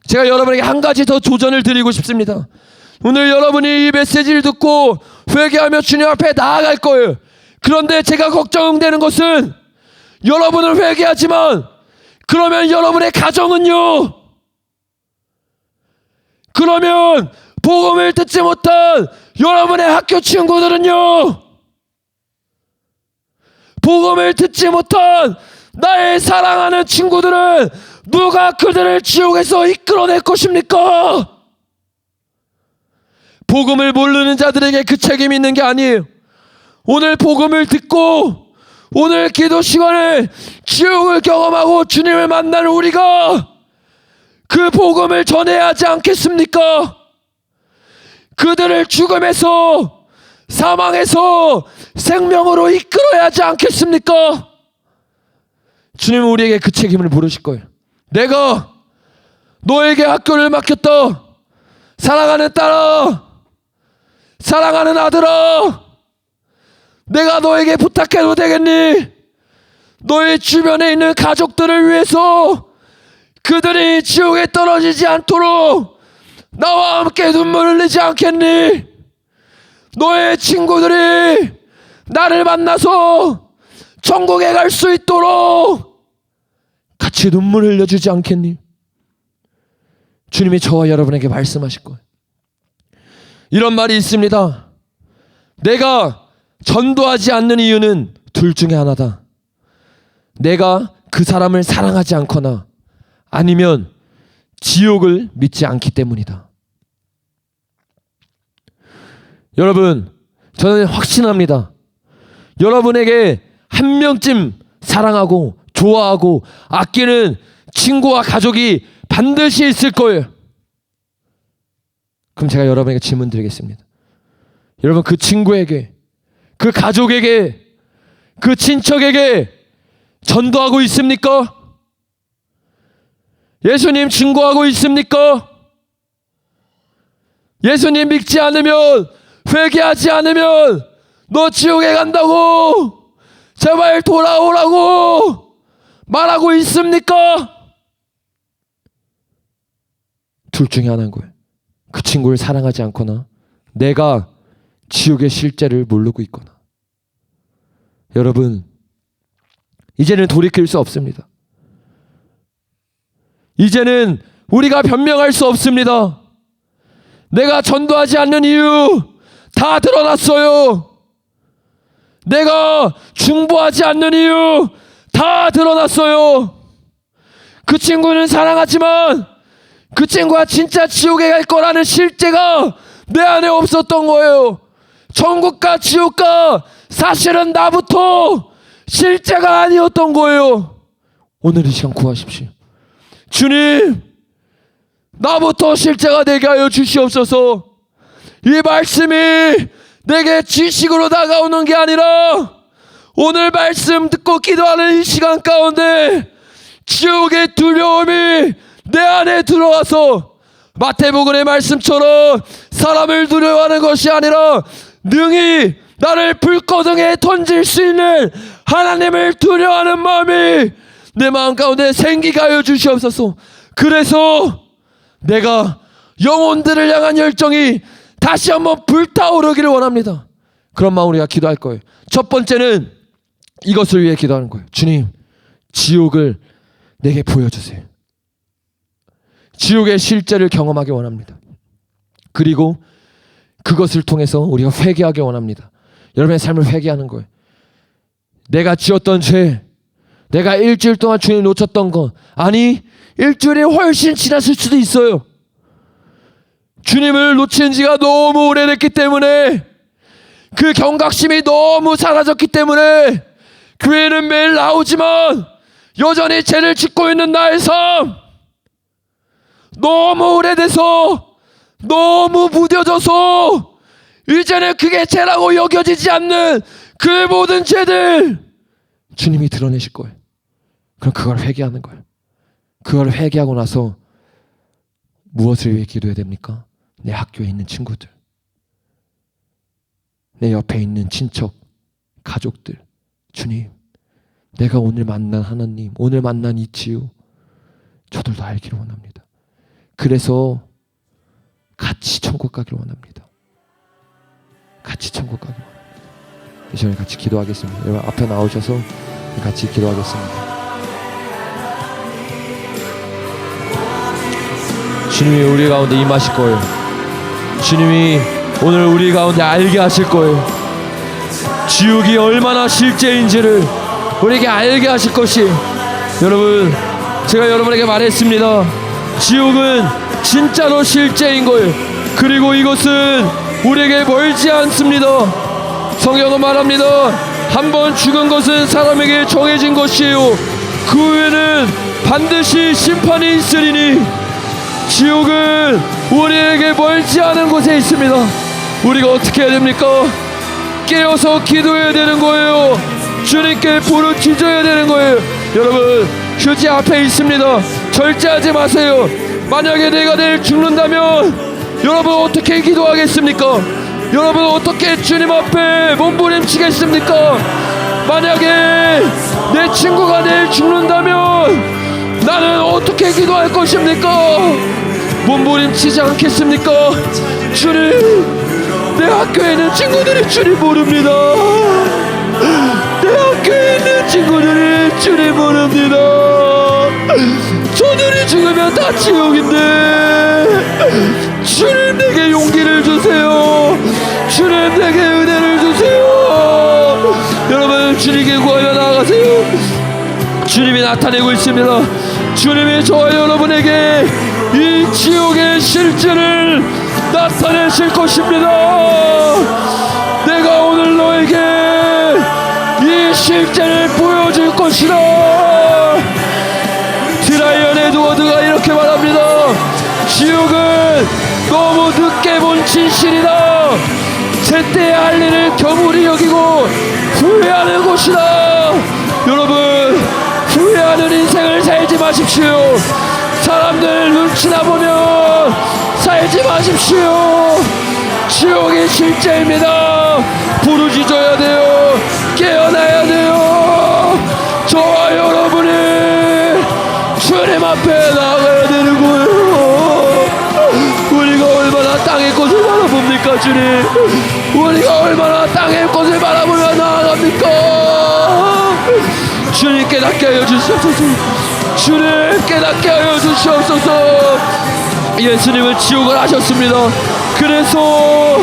제가 여러분에게 한 가지 더 도전을 드리고 싶습니다. 오늘 여러분이 이 메시지를 듣고 회개하며 주님 앞에 나아갈 거예요. 그런데 제가 걱정되는 것은, 여러분은 회개하지만 그러면 여러분의 가정은요? 그러면 복음을 듣지 못한 여러분의 학교 친구들은요? 복음을 듣지 못한 나의 사랑하는 친구들은 누가 그들을 지옥에서 이끌어낼 것입니까? 복음을 모르는 자들에게 그 책임이 있는 게 아니에요. 오늘 복음을 듣고 오늘 기도 시간에 지옥을 경험하고 주님을 만나는 우리가 그 복음을 전해야 하지 않겠습니까? 그들을 죽음에서, 사망에서 생명으로 이끌어야 하지 않겠습니까? 주님은 우리에게 그 책임을 물으실 거예요. 내가 너에게 학교를 맡겼다. 사랑하는 딸아, 사랑하는 아들아, 내가 너에게 부탁해도 되겠니? 너의 주변에 있는 가족들을 위해서 그들이 지옥에 떨어지지 않도록 나와 함께 눈물 흘리지 않겠니? 너의 친구들이 나를 만나서 천국에 갈 수 있도록 같이 눈물 흘려주지 않겠니? 주님이 저와 여러분에게 말씀하실 거예요. 이런 말이 있습니다. 내가 전도하지 않는 이유는 둘 중에 하나다. 내가 그 사람을 사랑하지 않거나 아니면 지옥을 믿지 않기 때문이다. 여러분, 저는 확신합니다. 여러분에게 한 명쯤 사랑하고 좋아하고 아끼는 친구와 가족이 반드시 있을 거예요. 그럼 제가 여러분에게 질문 드리겠습니다. 여러분, 그 친구에게, 그 가족에게, 그 친척에게 전도하고 있습니까? 예수님 증거하고 있습니까? 예수님 믿지 않으면, 회개하지 않으면 너 지옥에 간다고 제발 돌아오라고 말하고 있습니까? 둘 중에 하나인 거예요. 그 친구를 사랑하지 않거나 내가 지옥의 실제를 모르고 있거나. 여러분, 이제는 돌이킬 수 없습니다. 이제는 우리가 변명할 수 없습니다. 내가 전도하지 않는 이유 다 드러났어요. 내가 중보하지 않는 이유 다 드러났어요. 그 친구는 사랑하지만 그 친구가 진짜 지옥에 갈 거라는 실제가 내 안에 없었던 거예요. 천국과 지옥과 사실은 나부터 실제가 아니었던 거예요. 오늘 이 시간 구하십시오. 주님, 나부터 실제가 되게 하여 주시옵소서. 이 말씀이 내게 지식으로 다가오는 게 아니라 오늘 말씀 듣고 기도하는 이 시간 가운데 지옥의 두려움이 내 안에 들어와서 마태복음의 말씀처럼 사람을 두려워하는 것이 아니라 능히 나를 불거덩에 던질 수 있는 하나님을 두려워하는 마음이 내 마음 가운데 생기게 하여 주시옵소서. 그래서 내가 영혼들을 향한 열정이 다시 한번 불타오르기를 원합니다. 그런 마음으로 우리가 기도할 거예요. 첫 번째는 이것을 위해 기도하는 거예요. 주님, 지옥을 내게 보여주세요. 지옥의 실제를 경험하기 원합니다. 그리고 그것을 통해서 우리가 회개하기 원합니다. 여러분의 삶을 회개하는 거예요. 내가 지었던 죄, 내가 일주일 동안 주님 놓쳤던 것, 아니 일주일이 훨씬 지났을 수도 있어요. 주님을 놓친 지가 너무 오래됐기 때문에, 그 경각심이 너무 사라졌기 때문에 교회는 매일 나오지만 여전히 죄를 짓고 있는 나의 삶, 너무 오래돼서 너무 무뎌져서 이제는 그게 죄라고 여겨지지 않는 그 모든 죄들 주님이 드러내실 거예요. 그럼 그걸 회개하는 거예요. 그걸 회개하고 나서 무엇을 위해 기도해야 됩니까? 내 학교에 있는 친구들, 내 옆에 있는 친척, 가족들. 주님, 내가 오늘 만난 하나님, 오늘 만난 이 치유 저들도 알기를 원합니다. 그래서 같이 천국 가기를 원합니다. 같이 천국 가기를 원합니다. 이 시간에 같이 기도하겠습니다. 여러분 앞에 나오셔서 같이 기도하겠습니다. 주님이 우리 가운데 임하실 거예요. 주님이 오늘 우리 가운데 알게 하실 거예요. 지옥이 얼마나 실제인지를 우리에게 알게 하실 것이. 여러분, 제가 여러분에게 말했습니다. 지옥은 진짜로 실제인 거예요. 그리고 이것은 우리에게 멀지 않습니다. 성경은 말합니다. 한번 죽은 것은 사람에게 정해진 것이에요. 그 후에는 반드시 심판이 있으리니 지옥은 우리에게 멀지 않은 곳에 있습니다. 우리가 어떻게 해야 됩니까? 깨어서 기도해야 되는 거예요. 주님께 부르짖어야 되는 거예요. 여러분, 휴지 앞에 있습니다. 절제하지 마세요. 만약에 내가 내일 죽는다면 여러분 어떻게 기도하겠습니까? 여러분 어떻게 주님 앞에 몸부림치겠습니까? 만약에 내 친구가 내일 죽는다면 나는 어떻게 기도할 것입니까? 몸부림치지 않겠습니까? 주님, 내 학교에 있는 친구들이 주님 모릅니다. 내 학교에 있는 친구들이 주님 모릅니다. 저 오늘이 죽으면 다 지옥인데 주님 내게 용기를 주세요. 주님 내게 은혜를 주세요. 여러분 주님께 구하여 나아가세요. 주님이 나타내고 있습니다. 주님이 저와 여러분에게 이 지옥의 실제를 나타내실 것입니다. 내가 오늘 너에게 이 실제를 보여줄 것이다. 드라이언 에드워드가 이렇게 말합니다. 지옥은 너무 늦게 본 진실이다. 제때 할 일을 겸손히 여기고 후회하는 곳이다. 여러분 후회하는 인생을 살지 마십시오. 사람들 눈치나 보며 살지 마십시오. 지옥이 실제입니다. 부르짖어야 돼요. 깨어나야 돼요. 저와 여러분이 주님 앞에 나가야 되는 거예요. 우리가 얼마나 땅의 것을 바라봅니까 주님. 우리가 얼마나 땅의 것을 바라보며 나아갑니까. 주님 깨닫게 하여 주시옵소서. 주님 깨닫게 하여 주시옵소서. 예수님은 지옥을 하셨습니다. 그래서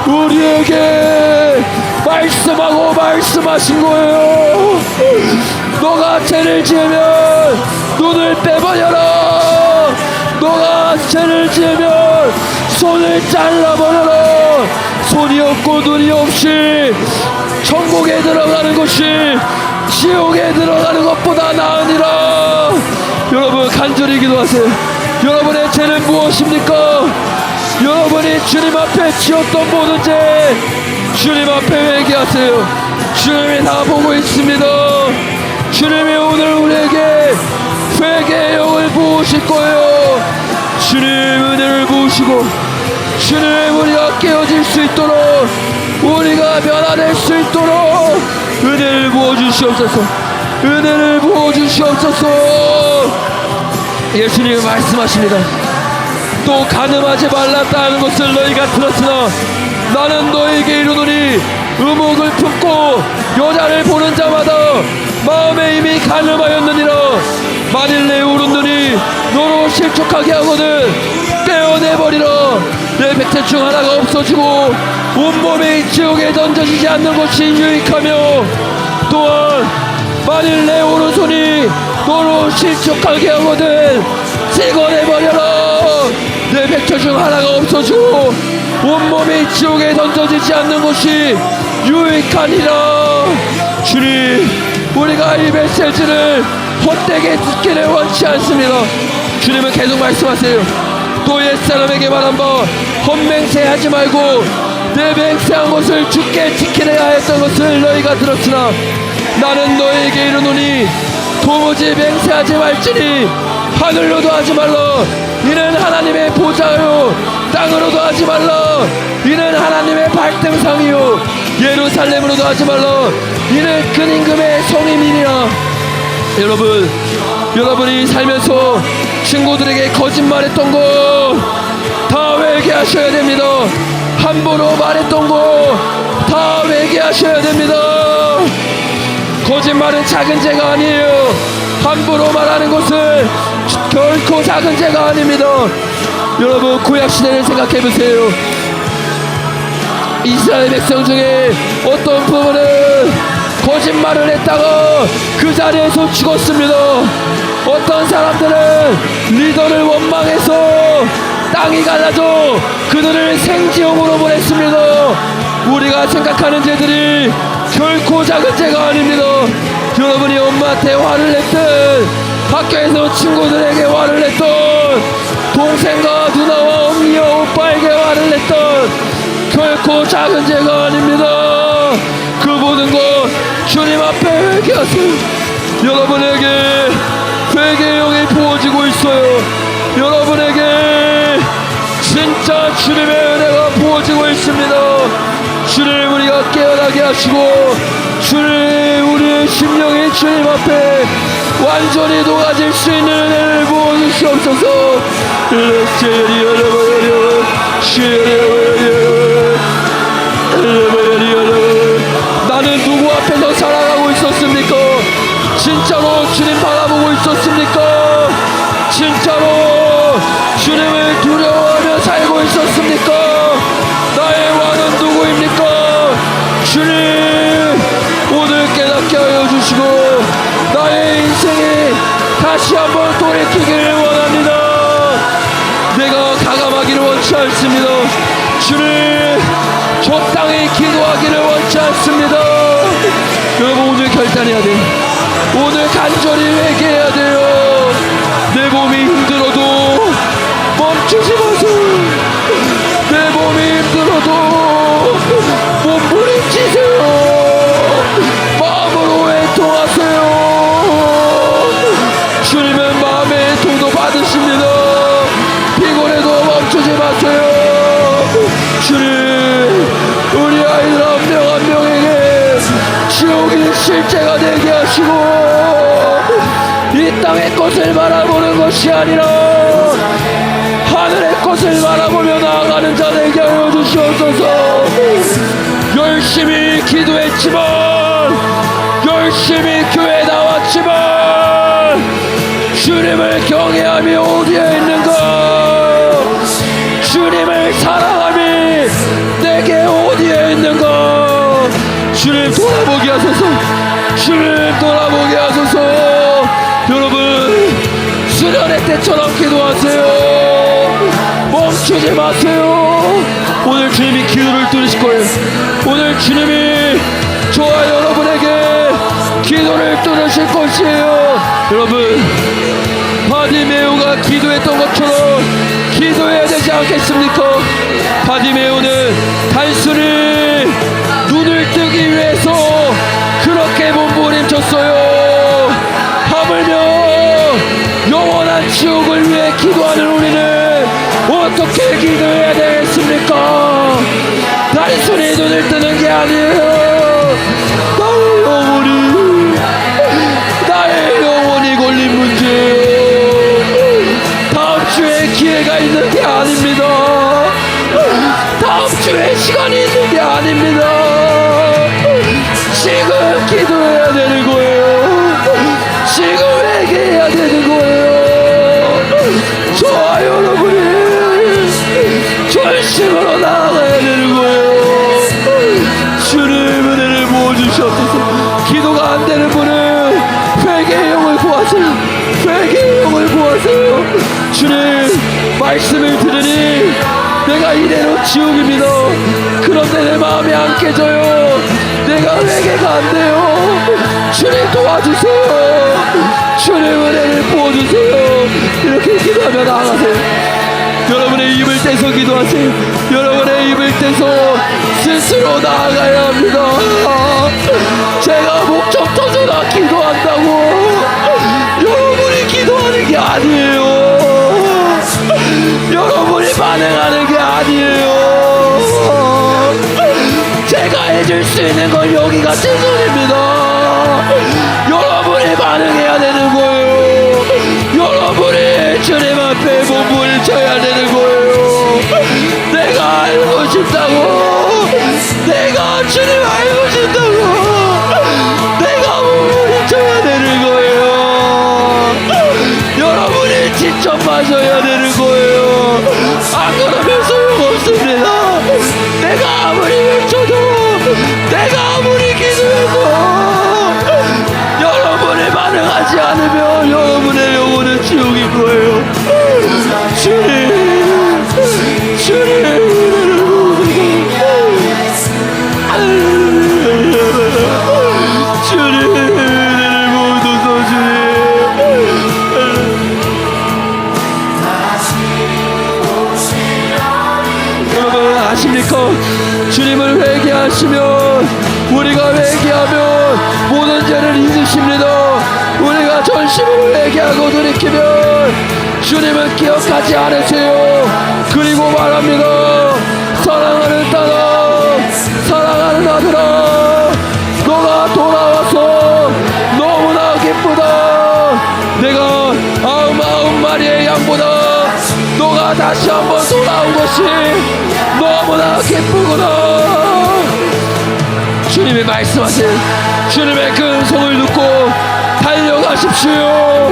우리에게 말씀하고 말씀하신 거예요. 너가 죄를 지으면 눈을 빼버려라. 너가 죄를 지으면 손을 잘라버려라. 손이 없고 눈이 없이 천국에 들어가는 것이 지옥에 들어가는 것보다 나으니라. 여러분 간절히 기도하세요. 여러분의 죄는 무엇입니까? 여러분이 주님 앞에 지었던 모든 죄 주님 앞에 회개하세요. 주님이 다 보고 있습니다. 주님이 오늘 우리에게 회개의 영을 부으실 거예요. 주님 은혜를 부으시고 주님 우리가 깨어질 수 있도록 우리가 변화될 수 있도록 은혜를 부어주시옵소서. 은혜를 부어주시옵소서. 예수님이 말씀하십니다. 또 간음하지 말랐다는 것을 너희가 들었으나 나는 너희에게 이르노니 의목을 품고 여자를 보는 자마다 마음에 이미 간음하였느니라. 만일 내 오른눈이 너로 실족하게 하거든 떼어내버리라. 내 백태 중 하나가 없어지고 온몸이 지옥에 던져지지 않는 것이 유익하며 또한 만일 내 오른손이 너로 실족하게 하거든 찍어내버려라. 내 백태 중 하나가 없어지고 온몸이 지옥에 던져지지 않는 것이 유익하니라. 주님 우리가 이 메시지를 헛되게 듣기를 원치 않습니다. 주님은 계속 말씀하세요. 또 옛사람에게 말한 바 헛맹세하지 말고 내 맹세한 것을 주께 지키려야 했던 것을 너희가 들었으나 나는 너희에게 이르노니 도무지 맹세하지 말지니 하늘로도 하지 말라. 이는 하나님의 보좌요. 땅으로도 하지 말라. 이는 하나님의 발등상이요. 예루살렘으로도 하지 말라. 이는 큰 임금의 성임이니라. 여러분이 살면서 친구들에게 거짓말했던 거 다 회개하셔야 됩니다. 함부로 말했던 거 다 회개하셔야 됩니다. 거짓말은 작은 죄가 아니에요. 함부로 말하는 것은 결코 작은 죄가 아닙니다. 여러분 구약시대를 생각해보세요. 이스라엘 백성 중에 어떤 부분은 거짓말을 했다가 그 자리에서 죽었습니다. 어떤 사람들은 리더를 원망해서 땅이 갈라져 그들을 생지옥으로 보냈습니다. 우리가 생각하는 죄들이 결코 작은 죄가 아닙니다. 여러분이 엄마한테 화를 냈든 학교에서 친구들에게 화를 냈든 동생과 누나와 언니와 오빠에게 화를 냈든 결코 작은 죄가 아닙니다. 그 모든 것 주님 앞에 회개하세요. 여러분에게 회개의 영이 부어지고 있어요. 여러분에게 진짜 주님의 은혜가 부어지고 있습니다. 주님 우리가 깨어나게 하시고 주님 우리의 심령이 주님 앞에 완전히 녹아질 수 있는 은혜를 부어주시옵소서. 나는 누구 앞에서 살아가고 있었습니까? 진짜로 주님 바라보고 있었습니까? 다시 한번 돌이키기를 원합니다. 내가 가감하기를 원치 않습니다. 주를 적당히 기도하기를 원치 않습니다. 여러분, 오늘 결단해야 돼요. 오늘 간절히 회개해야 돼요. 내 몸이 힘들어도 멈추지 마세요. 내 몸이 힘들어도 몸부림치세요. 마음으로 애통하세요. 주님은 마음의 애통도 받으십니다. 피곤해도 멈추지 마세요. 주님, 우리 아이들 한 명 한 명에게 지옥이 실제가 되게 하시고 이 땅의 것을 바라보는 것이 아니라 하늘의 것을 바라보며 나아가는 자 되게 하여 주시옵소서. 열심히 기도했지만, 열심히 교회 나왔지만 주님을 경외함이 어디에 있는가? 주님을 사랑함이 내게 어디에 있는가? 주님 돌아보게 하소서. 주님 돌아보게 하소서. 여러분, 수련회 때처럼 기도하세요. 멈추지 마세요. 오늘 주님이 기도를 들으실 거예요. 오늘 주님이 저와 여러분에게 기도를 들으실 것이에요. 여러분, 바디메오가 기도했던 것처럼 기도해야 되지 않겠습니까? 바디메오는 단순히 눈을 뜨기 위해서 그렇게 몸부림쳤어요. 하물며 영원한 지옥을 위해 기도하는 우리는 어떻게 기도해야 되겠습니까? 단순히 눈을 뜨는 게 아니에요. 나의 영혼이 걸린 문제예요. 다음 주에 기회가 있는 게 아닙니다. 다음 주에 시간이 있는 게 아닙니다. 지금 기도해야 되는 거예요. 지금 회개해야 되는 거예요. 저와 여러분이 전심으로 나아가야 되는 거예요. 주님 은혜를 부어주시옵소서. 기도가 안 되는 분은 회개의 영을 구하세요. 회개의 영을 구하세요. 주님, 말씀을 들으니 내가 이대로 지옥입니다. 그런데 내 마음이 안 깨져요. 내가 회개가 안 돼요. 주님 도와주세요. 주님 은혜를 부어주세요. 이렇게 기도하며 나아가세요. 여러분의 입을 떼서 기도하세요. 여러분의 입을 떼서 스스로 나아가야 합니다. 제가 목 좀 터져라 기도한다고 여러분이 기도하는 게 아니에요. 여러분이 반응하는 게 아니에요. 제가 해줄 수 있는 건 여기가 제 손입니다. 여러분이 반응해야 되는 거예요. 여러분이 주님 앞에 몸부림쳐야 쳐야 되는 거예요. 내가 알고 싶다고, 내가 주님 알고 싶다고, 내가 몸부림쳐야 되는 거예요. 여러분이 직접 마셔야 되는 거예요. 안 그러면 소용없습니다. 내가 아무리 외쳐도, 내가 아무리 기도해도 여러분이 반응하지 않으면 여러분의 영혼은 지옥인 거예요. 주님, 주님, 주님을 모셔서 주님. 여러분 아십니까? 주님을 회개하시면, 우리가 회개하면 모든 죄를 잊으십니다. 우리가 전심으로 회개하고 돌이키면 주님은 기억하지 않으세요. 그리고 말합니다. 사랑하는 딸아, 사랑하는 아들아, 너가 돌아와서 너무나 기쁘다. 내가 99마리의 양보다 너가 다시 한번 돌아온 것이 너무나 기쁘구나. 주님이 말씀하신 주님의 큰 손을 듣고 달려가십시오.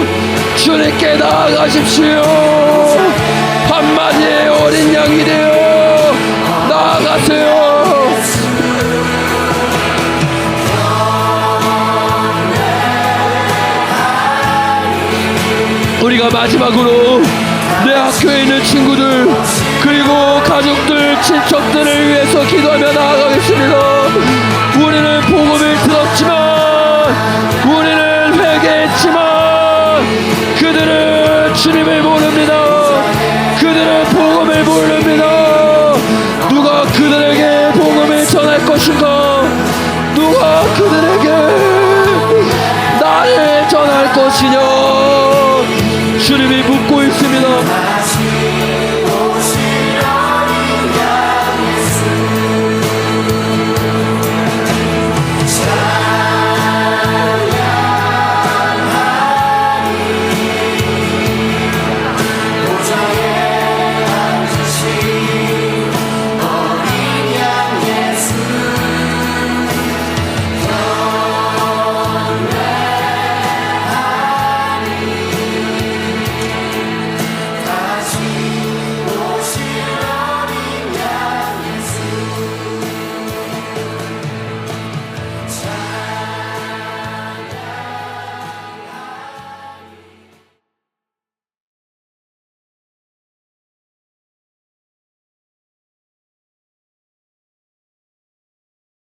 주님께 나아가십시오. 한마디의 어린 양이 되어 나아가세요. 마지막으로 내 학교에 있는 친구들 그리고 가족들 친척들을 위해서 기도하며 나아가겠습니다. 우리는 복음을 들었지만 우리는 회개했지만 그들은 주님을 모릅니다. 그들은 복음을 모릅니다. 누가 그들에게 복음을 전할 것인가? 누가 그들에게 나를 전할 것이냐? 주님이 묻고 있습니다.